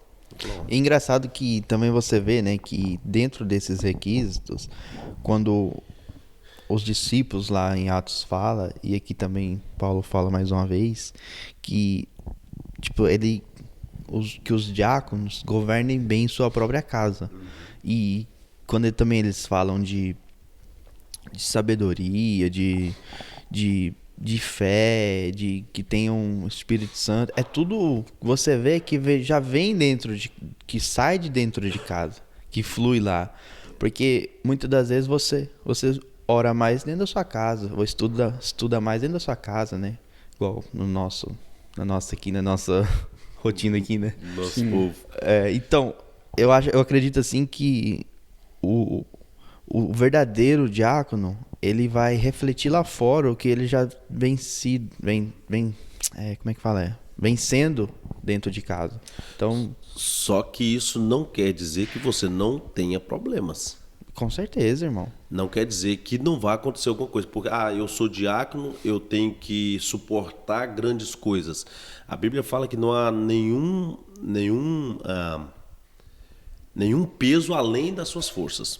S3: É engraçado que também você vê, né, que dentro desses requisitos, quando os discípulos lá em Atos fala, e aqui também Paulo fala mais uma vez, que tipo, que os diáconos governem bem sua própria casa. E quando eles falam de sabedoria, de fé, de que tenham um Espírito Santo, é tudo, você vê que já vem que sai de dentro de casa, que flui lá. Porque muitas das vezes você ora mais dentro da sua casa, ou estuda mais dentro da sua casa, né? Igual na nossa rotina aqui, né?
S2: Nosso povo.
S3: Então, eu acredito assim que o verdadeiro diácono, ele vai refletir lá fora o que ele já vem sendo dentro de casa. Então,
S2: só que isso não quer dizer que você não tenha problemas.
S3: Com certeza, irmão.
S2: Não quer dizer que não vai acontecer alguma coisa. Porque, eu sou diácono, eu tenho que suportar grandes coisas. A Bíblia fala que não há nenhum peso além das suas forças.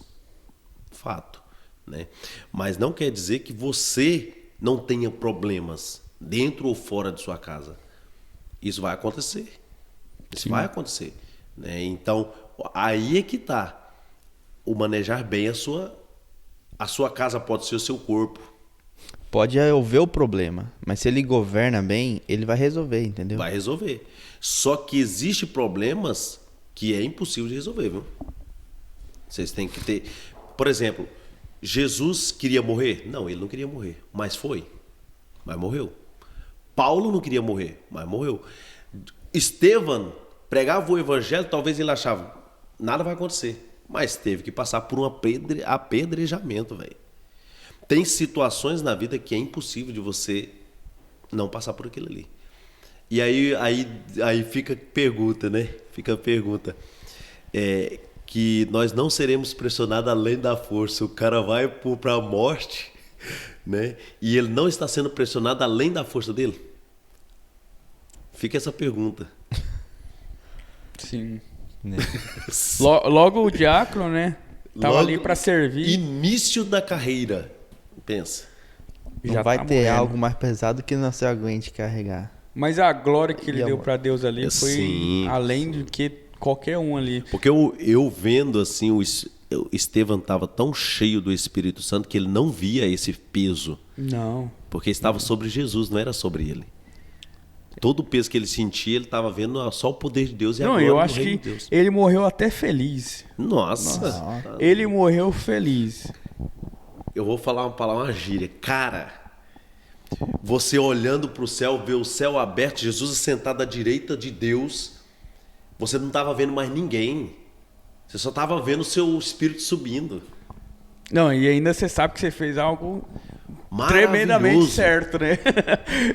S2: Fato, né? Mas não quer dizer que você não tenha problemas dentro ou fora de sua casa. Isso vai acontecer. Isso vai acontecer, né? Então, aí é que está. O manejar bem a sua casa pode ser o seu corpo.
S3: Pode haver o problema, mas se ele governa bem, ele vai resolver, entendeu?
S2: Vai resolver. Só que existem problemas que é impossível de resolver, viu? Vocês têm que ter... Por exemplo, Jesus queria morrer? Não, ele não queria morrer, mas foi. Mas morreu. Paulo não queria morrer, mas morreu. Estevão pregava o evangelho, talvez ele achava, nada vai acontecer. Mas teve que passar por um apedrejamento, velho. Tem situações na vida que é impossível de você não passar por aquilo ali. E aí fica a pergunta, né? Fica a pergunta. Que nós não seremos pressionados além da força. O cara vai para a morte, né? E ele não está sendo pressionado além da força dele? Fica essa pergunta.
S1: Sim. Né? Logo o diácono, né? Tava ali para servir.
S2: Início da carreira. Pensa.
S3: Não vai ter algo mais pesado que não se aguente carregar.
S1: Mas a glória que ele deu para Deus ali foi
S2: sim,
S1: além do que qualquer um ali.
S2: Porque eu vendo assim, o Estevão estava tão cheio do Espírito Santo que ele não via esse peso.
S1: Não.
S2: Porque estava sobre Jesus, não era sobre ele. Todo o peso que ele sentia, ele estava vendo só o poder de Deus e a glória
S1: eu acho
S2: do reino
S1: que
S2: de Deus.
S1: ele morreu até feliz.
S2: Nossa.
S1: Ele morreu feliz.
S2: Eu vou falar uma gíria. Cara, você olhando para o céu, ver o céu aberto, Jesus sentado à direita de Deus, você não estava vendo mais ninguém. Você só estava vendo o seu espírito subindo.
S1: Não, e ainda você sabe que você fez algo tremendamente
S2: maravilhoso.
S1: certo, né?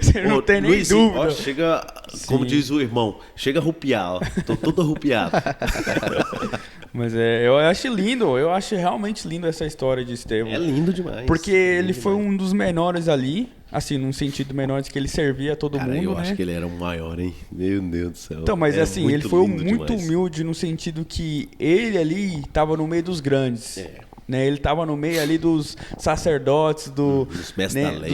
S1: Você não
S2: Ô,
S1: tem nem
S2: Luizinho,
S1: dúvida.
S2: ó, chega, como
S1: Sim.
S2: diz o irmão, chega a arrupiar, ó. Tô todo arrupiado.
S1: Mas eu acho lindo, eu acho realmente lindo essa história de Estevão.
S2: É lindo demais.
S1: Porque
S2: lindo
S1: ele foi
S2: demais.
S1: um dos menores ali, assim, num sentido menor de que ele servia a todo
S2: Cara,
S1: mundo,
S2: eu
S1: né?
S2: acho que ele era o maior, hein? Meu Deus do céu.
S1: Então, mas
S2: É
S1: assim, ele foi
S2: lindo
S1: muito
S2: demais.
S1: humilde no sentido que ele ali tava no meio dos grandes.
S2: É.
S1: Né? Ele tava no meio ali dos sacerdotes,
S2: Dos mestres da lei.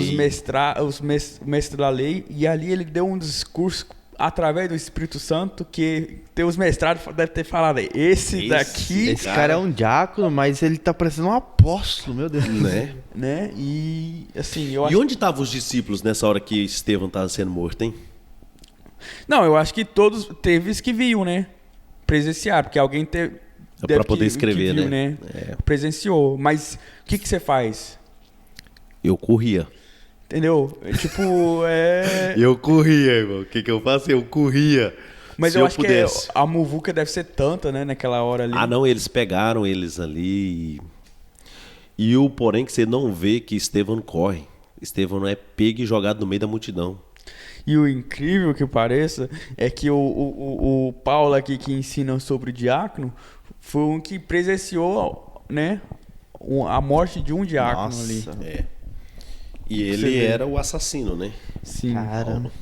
S1: dos mestres da lei, e ali ele deu um discurso através do Espírito Santo que os mestrados devem ter falado, esse daqui,
S3: Esse cara é um diácono, mas ele tá parecendo um apóstolo, meu Deus.
S2: Né?
S1: né? E assim, eu
S2: E
S1: acho.
S2: onde estavam os discípulos nessa hora que Estevão estava sendo morto, hein?
S1: Não, eu acho que todos teve que viu, né? Presenciar, porque alguém teve.
S2: Pra poder escrever,
S1: viu,
S2: né?
S1: Presenciou. Mas o que você faz?
S2: Eu corria.
S1: Entendeu? Tipo,
S2: Eu corria, irmão. O que eu faço? Eu corria.
S1: Mas
S2: Se
S1: eu
S2: eu
S1: acho
S2: pudesse.
S1: que a muvuca deve ser tanta, né? Naquela hora ali.
S2: Ah, não, eles pegaram eles ali. E o porém que você não vê que Estevão corre. Estevão não é pego e jogado no meio da multidão.
S1: E o incrível que pareça é que o Paulo aqui que ensina sobre o diácono foi um que presenciou, né? A morte de um diácono
S3: Nossa.
S1: ali.
S2: É. E
S1: Você
S2: ele
S1: vê.
S2: era o assassino, né?
S1: Sim,
S3: Caramba.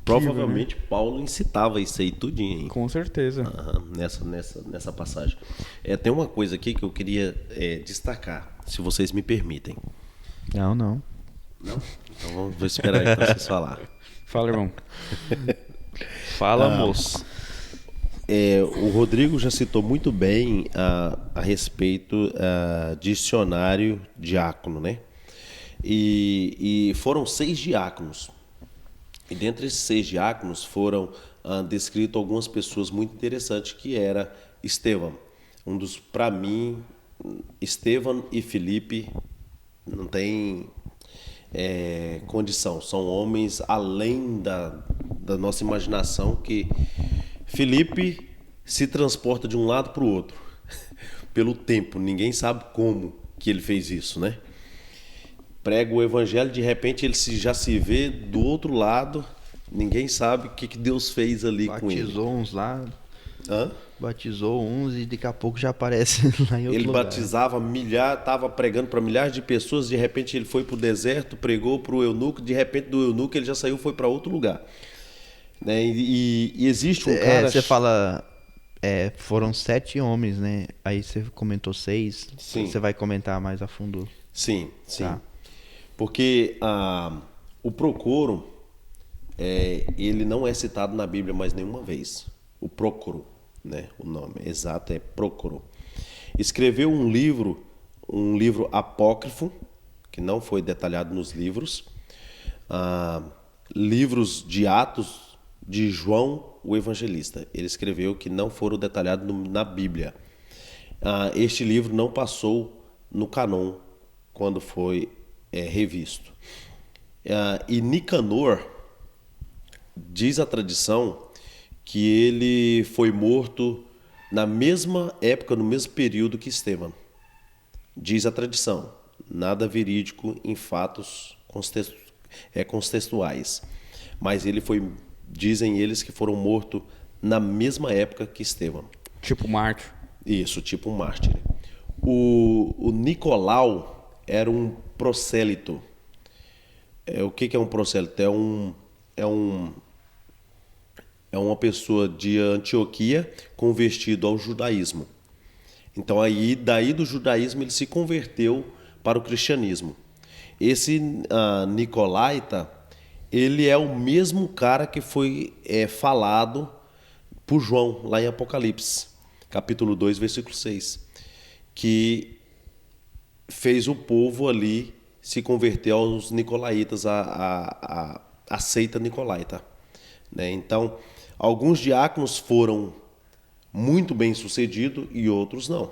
S2: Provavelmente Paulo incitava isso aí tudinho, hein?
S1: com certeza.
S2: Aham, nessa passagem. Tem uma coisa aqui que eu queria destacar, se vocês me permitem.
S3: Não.
S2: Não? Então vou esperar aí pra vocês falar.
S1: Fala, irmão.
S3: Fala, moço.
S2: O Rodrigo já citou muito bem a respeito dicionário diácono, né? E foram 6 diáconos. E dentre esses 6 diáconos foram descritos algumas pessoas muito interessantes, que era Estevão. Para mim, Estevão e Filipe não tem condição. São homens além da nossa imaginação, que Filipe se transporta de um lado para o outro pelo tempo. Ninguém sabe como que ele fez isso, né? Prega o evangelho, de repente ele já se vê do outro lado. Ninguém sabe o que Deus fez ali com ele.
S3: Batizou uns lá,
S2: Hã?
S3: batizou uns e daqui a pouco já aparece lá em outro
S2: Ele
S3: lugar.
S2: batizava estava pregando para milhares de pessoas. De repente ele foi para o deserto, pregou para o eunuco. De repente do eunuco ele já saiu, foi para outro lugar. Né? E existe um cara.
S3: Você fala, foram 7 homens, né? Aí você comentou 6.
S2: Sim.
S3: Você vai comentar mais a fundo.
S2: Sim.
S3: Tá.
S2: Porque o Procoro, ele não é citado na Bíblia mais nenhuma vez. O Procoro, né? O nome exato é Procoro. Escreveu um livro apócrifo, que não foi detalhado nos livros. Livros de Atos de João, o Evangelista. Ele escreveu que não foram detalhados na Bíblia. Este livro não passou no canon quando foi revisto. E Nicanor, diz a tradição que ele foi morto na mesma época, no mesmo período que Estevão. Diz a tradição, nada verídico em fatos contextuais. Mas dizem eles que foram mortos na mesma época que Estevão.
S1: Tipo Marte.
S2: Isso, tipo um mártir. O Nicolau era um prosélito. O que é um prosélito? É uma pessoa de Antioquia convertido ao judaísmo. Então daí do judaísmo ele se converteu para o cristianismo. Esse Nicolaita, ele é o mesmo cara que foi falado por João lá em Apocalipse, capítulo 2, versículo 6, que fez o povo ali se converter aos nicolaítas, a seita nicolaita, né? Então, alguns diáconos foram muito bem sucedidos e outros não.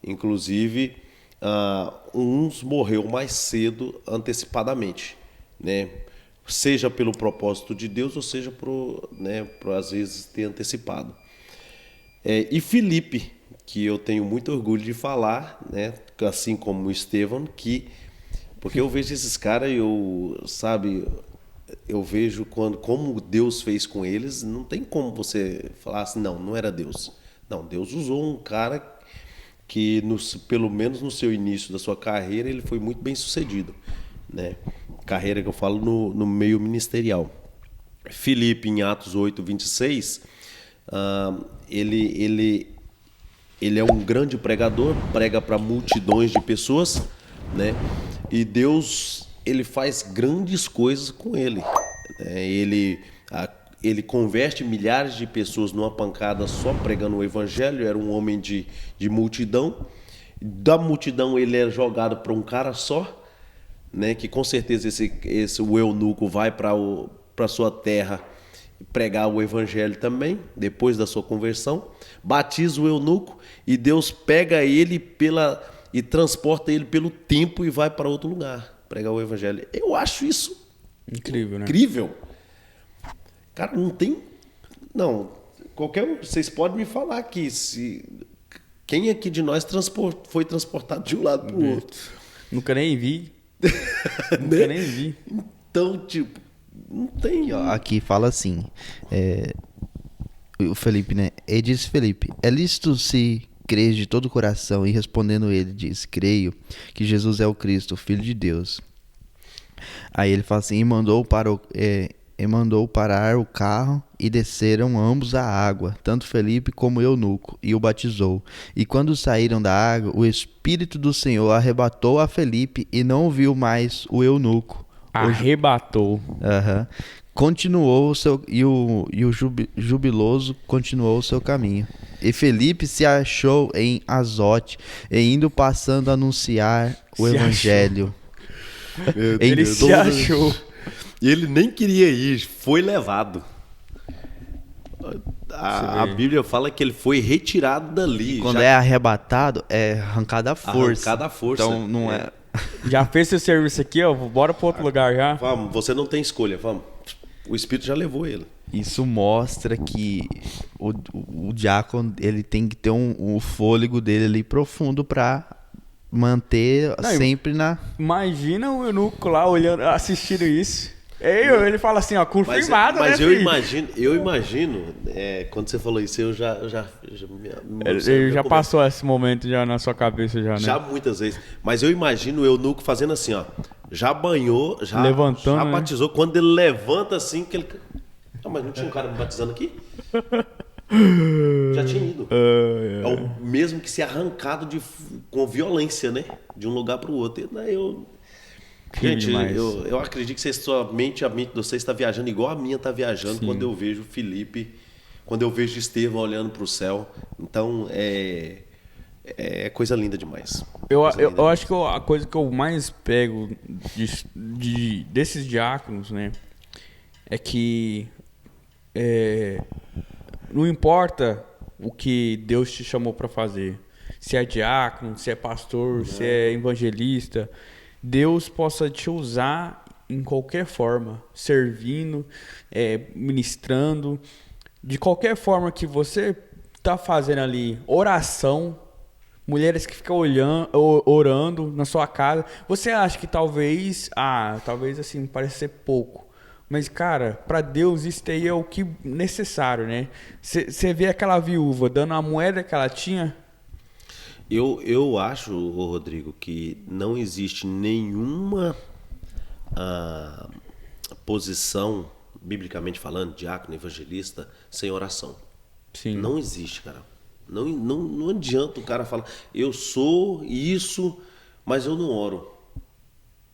S2: Inclusive, uns morreu mais cedo, antecipadamente, né? Seja pelo propósito de Deus, ou seja por às vezes ter antecipado. E Filipe, que eu tenho muito orgulho de falar, né? Assim como Estevão, que Porque eu vejo esses caras e eu vejo como Deus fez com eles, não tem como você falar assim, não era Deus. Não, Deus usou um cara que, pelo menos no seu início da sua carreira, ele foi muito bem sucedido, né? Carreira que eu falo no meio ministerial. Filipe, em Atos 8:26, ele é um grande pregador, prega para multidões de pessoas, né? E Deus, ele faz grandes coisas com ele, né? Ele converte milhares de pessoas numa pancada só pregando o evangelho. Era um homem de multidão. Da multidão ele é jogado para um cara só, né? Que com certeza o eunuco vai para sua terra pregar o evangelho também, depois da sua conversão. Batiza o eunuco e Deus pega ele e transporta ele pelo tempo e vai para outro lugar pregar o evangelho. Eu acho isso
S1: incrível, né?
S2: Incrível. Cara, não tem... Não, qualquer um... Vocês podem me falar aqui, quem aqui de nós foi transportado de um lado para o outro?
S1: Nunca nem vi. Nunca
S2: Né?
S1: nem vi.
S2: Então, tipo, não tem...
S3: Aqui, ó, aqui fala assim, o Felipe, né? Ele disse, Felipe, é lícito se crês de todo o coração, e respondendo ele, diz, creio que Jesus é o Cristo, o Filho de Deus. Aí ele fala assim, e mandou parar o carro, e desceram ambos à água, tanto Felipe como o eunuco, e o batizou. E quando saíram da água, o Espírito do Senhor arrebatou a Felipe, e não viu mais o eunuco.
S1: Arrebatou.
S3: Aham. Continuou o seu jubiloso continuou o seu caminho. E Felipe se achou em Azote, e indo passando a anunciar o evangelho.
S1: Ele se achou.
S2: E ele nem queria ir, foi levado. A Bíblia fala que ele foi retirado dali.
S3: Quando é arrebatado, é arrancado à força.
S2: Arrancado à força.
S3: Então não é.
S1: Já fez seu serviço aqui, ó. Bora para outro lugar já.
S2: Vamos, você não tem escolha, vamos. O Espírito já levou ele.
S3: Isso mostra que o diácono, ele tem que ter o fôlego dele ali profundo para manter sempre na...
S1: Imagina o eunuco lá olhando, assistindo isso. Ele fala assim, ó, confirmado,
S2: mas
S1: né,
S2: eu imagino, quando você falou isso, eu já
S1: ele já passou esse momento já na sua cabeça já, né?
S2: Já muitas vezes. Mas eu imagino o eunuco fazendo assim, ó. Já banhou, já
S1: levantando,
S2: já
S1: né?
S2: batizou. Quando ele levanta assim, que ele... Ah, mas não tinha um cara me batizando aqui? Já tinha ido. É o mesmo que ser arrancado com violência, né? De um lugar para o outro. Gente, eu acredito que a mente de vocês está viajando igual a minha está viajando. Sim. Quando eu vejo Felipe, quando eu vejo Estevão olhando para o céu. Então, é coisa linda demais.
S1: Eu acho que a coisa que eu mais pego desses diáconos, né, é que não importa o que Deus te chamou para fazer, se é diácono, se é pastor, se é evangelista, Deus possa te usar em qualquer forma, servindo, ministrando, de qualquer forma que você está fazendo ali, oração, mulheres que ficam orando na sua casa. Você acha que talvez assim, parece ser pouco. Mas, cara, para Deus isso aí é o que necessário, né? Você vê aquela viúva dando a moeda que ela tinha.
S2: Eu acho, Rodrigo, que não existe nenhuma posição, biblicamente falando, diácono, evangelista, sem oração.
S1: Sim.
S2: Não existe, cara. Não adianta o cara falar, eu sou isso, mas eu não oro.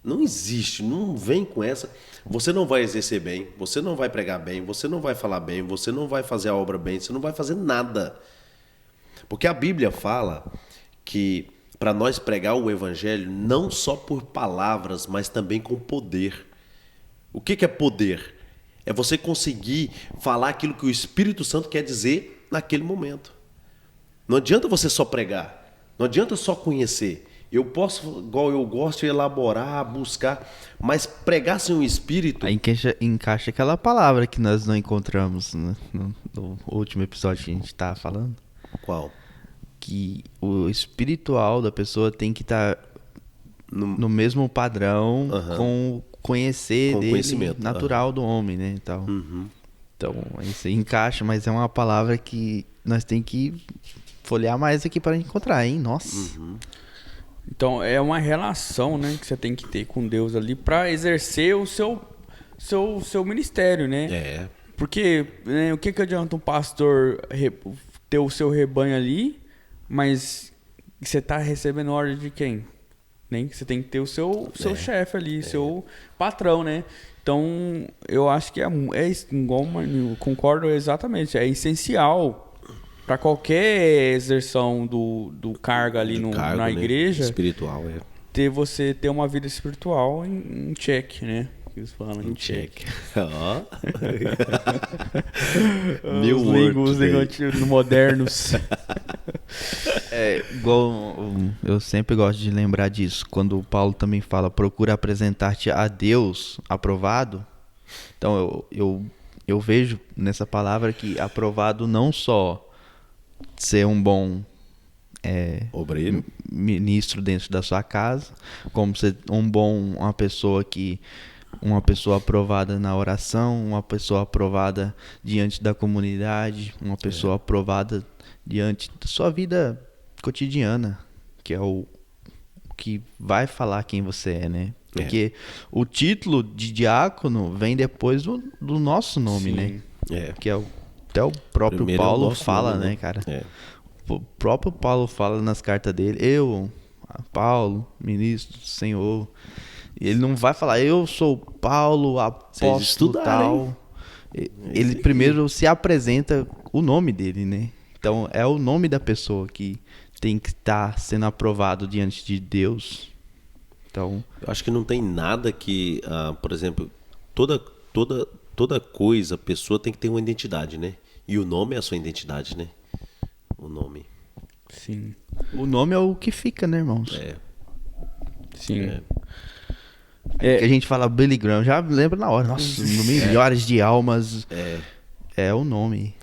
S2: Não existe, não vem com essa. Você não vai exercer bem, você não vai pregar bem, você não vai falar bem, você não vai fazer a obra bem, você não vai fazer nada. Porque a Bíblia fala que para nós pregar o evangelho não só por palavras, mas também com poder. O que é poder? É você conseguir falar aquilo que o Espírito Santo quer dizer naquele momento. Não adianta você só pregar, não adianta só conhecer. Eu posso, igual eu gosto, elaborar, buscar, mas pregar sem o Espírito...
S3: Aí encaixa aquela palavra que nós não encontramos, né, no último episódio que a gente estava falando.
S2: Qual?
S3: Que o espiritual da pessoa tem que estar no mesmo padrão com o conhecer
S2: Com
S3: dele
S2: conhecimento,
S3: natural do homem, né? Então, isso aí encaixa, mas é uma palavra que nós tem que folhear mais aqui para encontrar, hein? Nossa.
S1: Então é uma relação, né, que você tem que ter com Deus ali para exercer o seu ministério, né?
S2: É.
S1: Porque né, o que adianta um pastor ter o seu rebanho ali, mas você tá recebendo ordem de quem? Nem você tem que ter o seu chefe ali, seu patrão, né? Então, eu acho que igual, eu concordo exatamente, é essencial para qualquer exerção do cargo ali
S2: Cargo,
S1: na
S2: né?
S1: Igreja,
S2: Espiritual,
S1: você ter uma vida espiritual em check, né? Que eles falam em check.
S2: Ó.
S1: Os língua modernos.
S3: Igual eu sempre gosto de lembrar disso. Quando o Paulo também fala, procura apresentar-te a Deus aprovado. Então eu vejo nessa palavra que aprovado não só ser um bom
S2: Obreiro.
S3: ministro dentro da sua casa, como ser uma pessoa aprovada na oração, uma pessoa aprovada diante da comunidade, uma pessoa aprovada diante da sua vida cotidiana, que é o que vai falar quem você é, né? Porque o título de diácono vem depois do nosso nome, né? Que até o próprio
S2: Primeiro
S3: Paulo
S2: é o nosso
S3: fala,
S2: nome,
S3: né, cara?
S2: É.
S3: O próprio Paulo fala nas cartas dele, Paulo, ministro do Senhor. E ele não vai falar, eu sou Paulo, apóstolo
S2: estudaram,
S3: tal. Ele primeiro se apresenta o nome dele, né? Então é o nome da pessoa que tem que estar sendo aprovado diante de Deus. Então,
S2: Eu acho que não tem nada que, por exemplo, toda coisa, a pessoa tem que ter uma identidade, né? E o nome é a sua identidade, né? O nome.
S1: Sim.
S3: o nome é o que fica, né, irmãos?
S1: Sim.
S3: Que a gente fala Billy Graham, já lembra na hora. Nossa, milhares de almas. É o nome.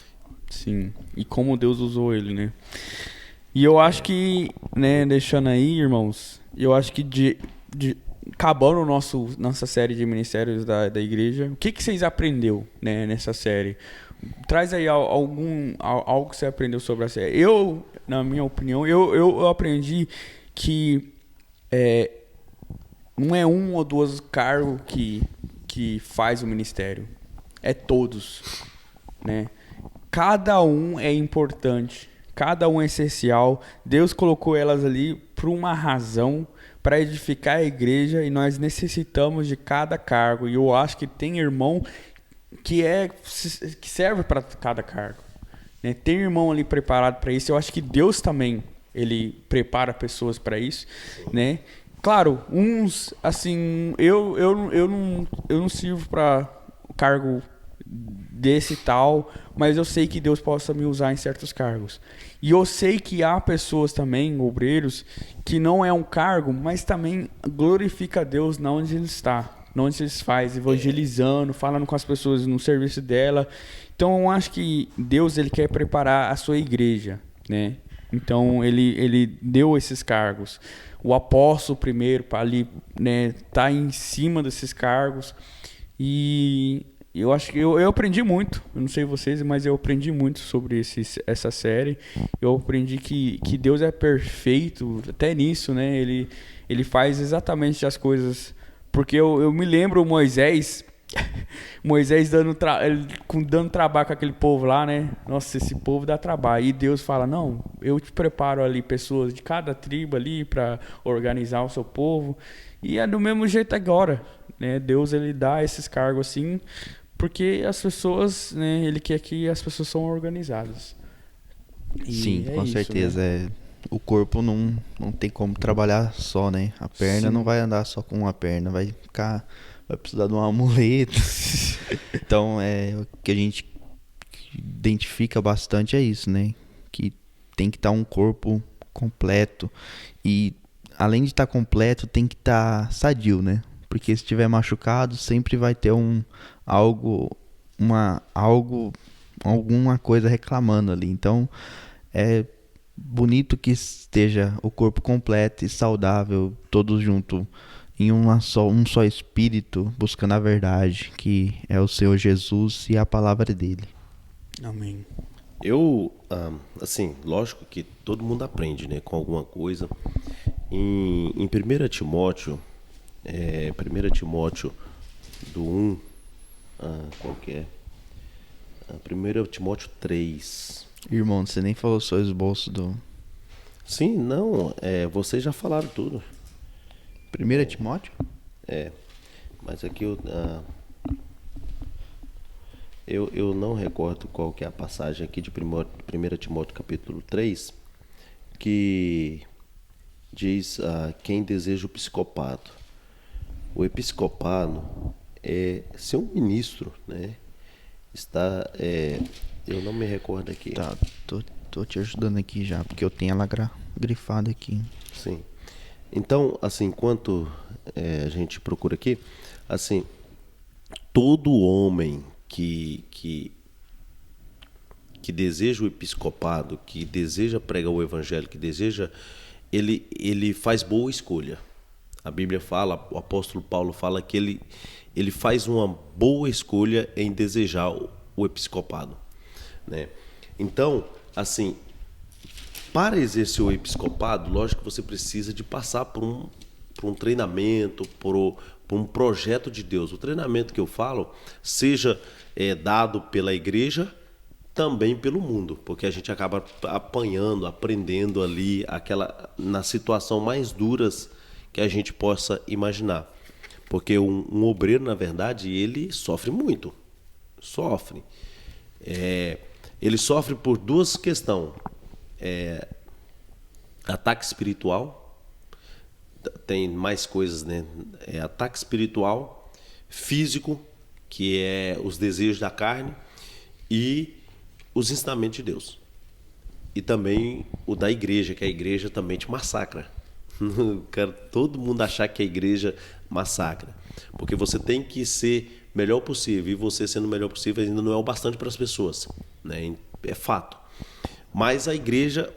S1: Sim. E como Deus usou ele, né? E eu acho que, né, deixando aí, irmãos, eu acho que acabando nossa série de ministérios da igreja, o que vocês aprendeu, né, nessa série? Traz aí algo que você aprendeu sobre a série. Eu, na minha opinião, eu aprendi que não é um ou dois cargos que faz o ministério. É todos, né? Cada um é importante. Cada um é essencial. Deus colocou elas ali por uma razão, para edificar a igreja, e nós necessitamos de cada cargo. E eu acho que tem irmão que serve para cada cargo, né? Tem irmão ali preparado para isso. Eu acho que Deus também ele prepara pessoas para isso, né? Claro, uns assim, eu não sirvo para cargo desse e tal, mas eu sei que Deus possa me usar em certos cargos. E eu sei que há pessoas também, obreiros, que não é um cargo, mas também glorifica a Deus na onde ele está, na onde ele faz, evangelizando, falando com as pessoas no serviço dela. Então eu acho que Deus ele quer preparar a sua igreja, né? Então ele deu esses cargos. O apóstolo primeiro para ali, né, tá em cima desses cargos. E eu acho que eu aprendi muito. Eu não sei vocês, mas eu aprendi muito sobre essa série. Eu aprendi que Deus é perfeito até nisso, né? Ele faz exatamente as coisas. Porque eu me lembro Moisés dando trabalho com aquele povo lá, né? Nossa, esse povo dá trabalho. E Deus fala, não, eu te preparo ali pessoas de cada tribo ali para organizar o seu povo. E é do mesmo jeito agora, né? Deus ele dá esses cargos assim, porque as pessoas, né? Ele quer que as pessoas são organizadas. E
S3: sim, com
S1: isso,
S3: certeza.
S1: né?
S3: O corpo não tem como trabalhar só, né? A perna não vai andar só com uma perna, vai precisar de uma muleta. Então, o que a gente identifica bastante é isso, né? Que tem que estar um corpo completo. E, além de estar completo, tem que estar sadio, né? Porque se estiver machucado, sempre vai ter alguma coisa reclamando ali. Então, bonito que esteja o corpo completo e saudável, todos juntos em um só espírito, buscando a verdade, que é o Senhor Jesus e a palavra dele.
S1: Amém.
S2: Assim, lógico que todo mundo aprende, né, com alguma coisa. Em 1 Timóteo, 1 Timóteo do 1, qual que é? 1 Timóteo 3.
S3: Irmão, você nem falou só o esboço do...
S2: Sim, não, vocês já falaram tudo.
S3: 1 Timóteo?
S2: Mas aqui eu não recordo qual que é a passagem aqui de 1 Timóteo capítulo 3, que diz quem deseja o episcopado. O episcopado é ser um ministro, né? Eu não me recordo aqui.
S3: Tá, tô te ajudando aqui já, porque eu tenho ela grifada aqui.
S2: Sim. Então, assim, enquanto a gente procura aqui, assim, todo homem que deseja o episcopado, que deseja pregar o evangelho, que deseja, ele faz boa escolha. A Bíblia fala, o apóstolo Paulo fala que ele faz uma boa escolha em desejar o episcopado, né? Então, assim, para exercer o episcopado, lógico que você precisa de passar por um treinamento, por um projeto de Deus. O treinamento que eu falo seja dado pela igreja, também pelo mundo, porque a gente acaba apanhando, aprendendo ali na situação mais duras que a gente possa imaginar. Porque um obreiro, na verdade, ele sofre muito. Sofre. Ele sofre por duas questões. Ataque espiritual, tem mais coisas, né? Ataque espiritual, físico, que é os desejos da carne, e os ensinamentos de Deus. E também o da igreja, que a igreja também te massacra. Quero todo mundo achar que a igreja massacra, porque você tem que ser melhor possível, e você sendo o melhor possível ainda não é o bastante para as pessoas, né? É fato. Mas a igreja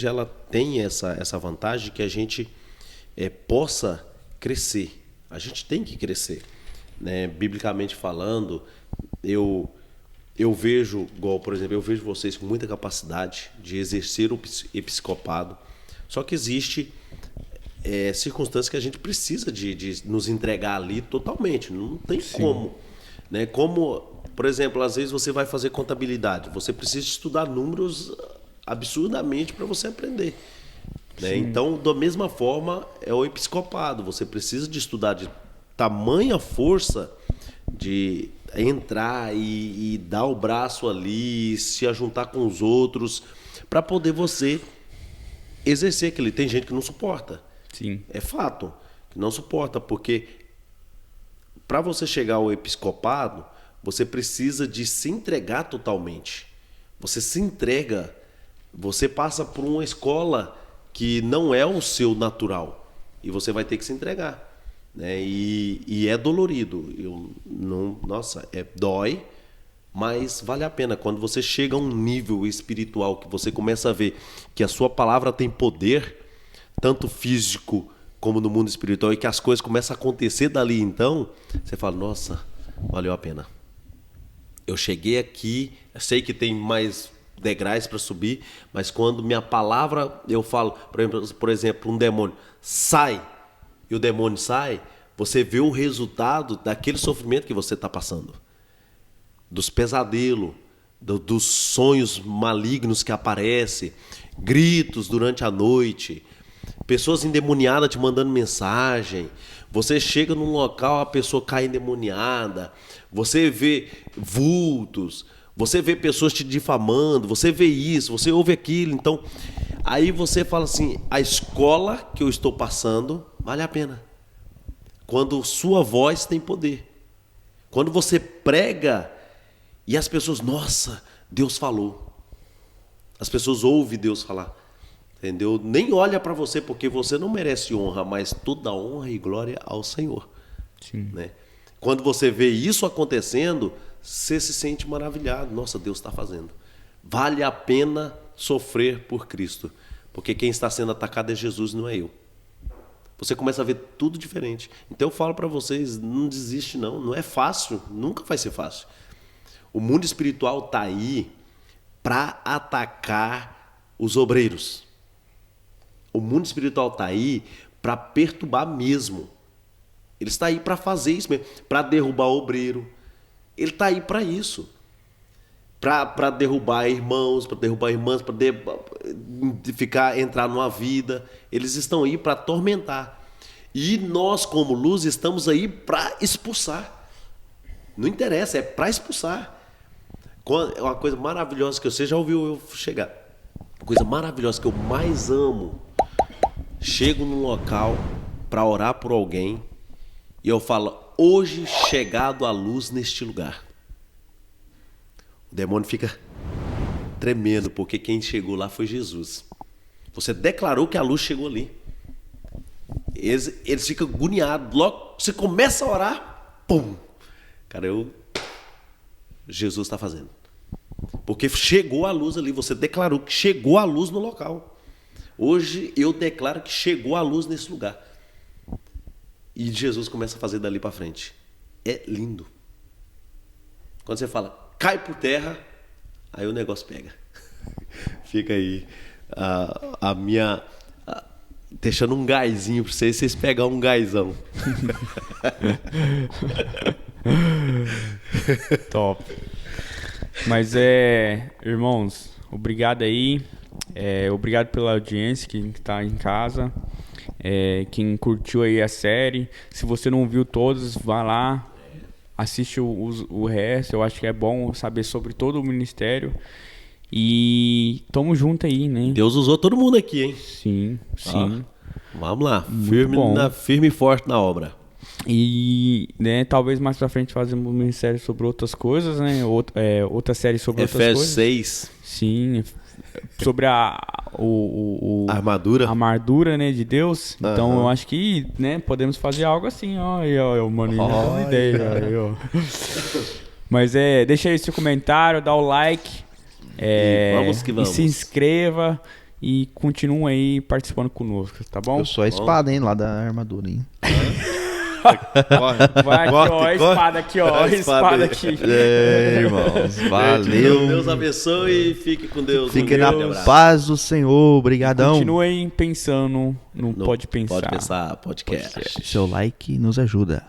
S2: ela tem essa vantagem que a gente possa crescer. A gente tem que crescer, né? Biblicamente falando, eu vejo, igual, por exemplo, eu vejo vocês com muita capacidade de exercer o episcopado. Só que existe circunstâncias que a gente precisa de nos entregar ali totalmente. Não tem como, né? Como, por exemplo, às vezes você vai fazer contabilidade, você precisa estudar números absurdamente para você aprender, né? Então, da mesma forma, é o episcopado. Você precisa de estudar de tamanha força de entrar e dar o braço ali, se ajuntar com os outros, para poder você exercer aquele. Tem gente que não suporta.
S1: Sim.
S2: É fato, que não suporta, porque para você chegar ao episcopado, você precisa de se entregar totalmente. Você se entrega, você passa por uma escola que não é o seu natural, e você vai ter que se entregar, né? E é dolorido. Nossa, dói, mas vale a pena. Quando você chega a um nível espiritual que você começa a ver que a sua palavra tem poder, tanto físico como no mundo espiritual, e que as coisas começam a acontecer dali, então você fala, nossa, valeu a pena. Eu cheguei aqui, eu sei que tem mais degraus para subir, mas quando minha palavra, eu falo, por exemplo, um demônio sai, e o demônio sai, você vê o resultado daquele sofrimento que você está passando, dos pesadelos, dos sonhos malignos que aparecem, gritos durante a noite, pessoas endemoniadas te mandando mensagem. Você chega num local, a pessoa cai endemoniada, você vê vultos, você vê pessoas te difamando, você vê isso, você ouve aquilo. Então, aí você fala assim, a escola que eu estou passando vale a pena. Quando sua voz tem poder. Quando você prega e as pessoas, nossa, Deus falou. As pessoas ouvem Deus falar. Entendeu? Nem olha para você, porque você não merece honra, mas toda honra e glória ao Senhor.
S1: Sim.
S2: Né? Quando você vê isso acontecendo, você se sente maravilhado. Nossa, Deus está fazendo. Vale a pena sofrer por Cristo. Porque quem está sendo atacado é Jesus, não é eu. Você começa a ver tudo diferente. Então eu falo para vocês, não desiste não. Não é fácil, nunca vai ser fácil. O mundo espiritual está aí para atacar os obreiros. O mundo espiritual está aí para perturbar mesmo. Ele está aí para fazer isso mesmo, para derrubar o obreiro. Ele está aí para isso. Para derrubar irmãos, para derrubar irmãs, para entrar numa vida. Eles estão aí para atormentar. E nós, como luz, estamos aí para expulsar. Não interessa, é para expulsar. É uma coisa maravilhosa que você já ouviu eu chegar. A coisa maravilhosa que eu mais amo. Chego num local para orar por alguém e eu falo, hoje chegado a luz neste lugar. O demônio fica tremendo, porque quem chegou lá foi Jesus. Você declarou que a luz chegou ali. Eles ficam agoniados. Logo, você começa a orar, pum! Cara, Jesus está fazendo. Porque chegou a luz ali. Você declarou que chegou a luz no local. Hoje eu declaro que chegou a luz nesse lugar. E Jesus começa a fazer dali para frente. É lindo. Quando você fala, cai por terra, aí o negócio pega. Fica aí a minha... deixando um gásinho para vocês pegar um gásão.
S1: Top. Mas irmãos, obrigado aí. Obrigado pela audiência, quem está em casa. Quem curtiu aí a série. Se você não viu todos, vá lá. Assiste o resto. Eu acho que é bom saber sobre todo o ministério. E tamo junto aí, né?
S2: Deus usou todo mundo aqui, hein?
S1: Sim.
S2: Vamos lá, firme e forte na obra.
S1: E, né, talvez mais pra frente fazemos um ministério sobre outras coisas, né? Outra série sobre outras coisas.
S2: Efésios 6.
S1: Sim, sobre a armadura, né, de Deus. Então eu acho que, né, podemos fazer algo assim, ó. Aí, ó, o Maninho dá uma ideia. Aí, ó. Mas deixa aí seu comentário, dá o like.
S2: Vamos que vamos.
S1: E se inscreva e continue aí participando conosco, tá bom?
S3: Eu sou a espada, hein, lá da armadura, hein?
S1: Vai aqui, ó, a espada aqui, ó. A espada aqui.
S3: Irmãos, valeu.
S2: Deus abençoe e fique com Deus.
S3: Fique na paz do Senhor. Obrigadão.
S1: Continuem pensando no Pode Pensar.
S2: Pode Pensar podcast.
S3: Seu like nos ajuda.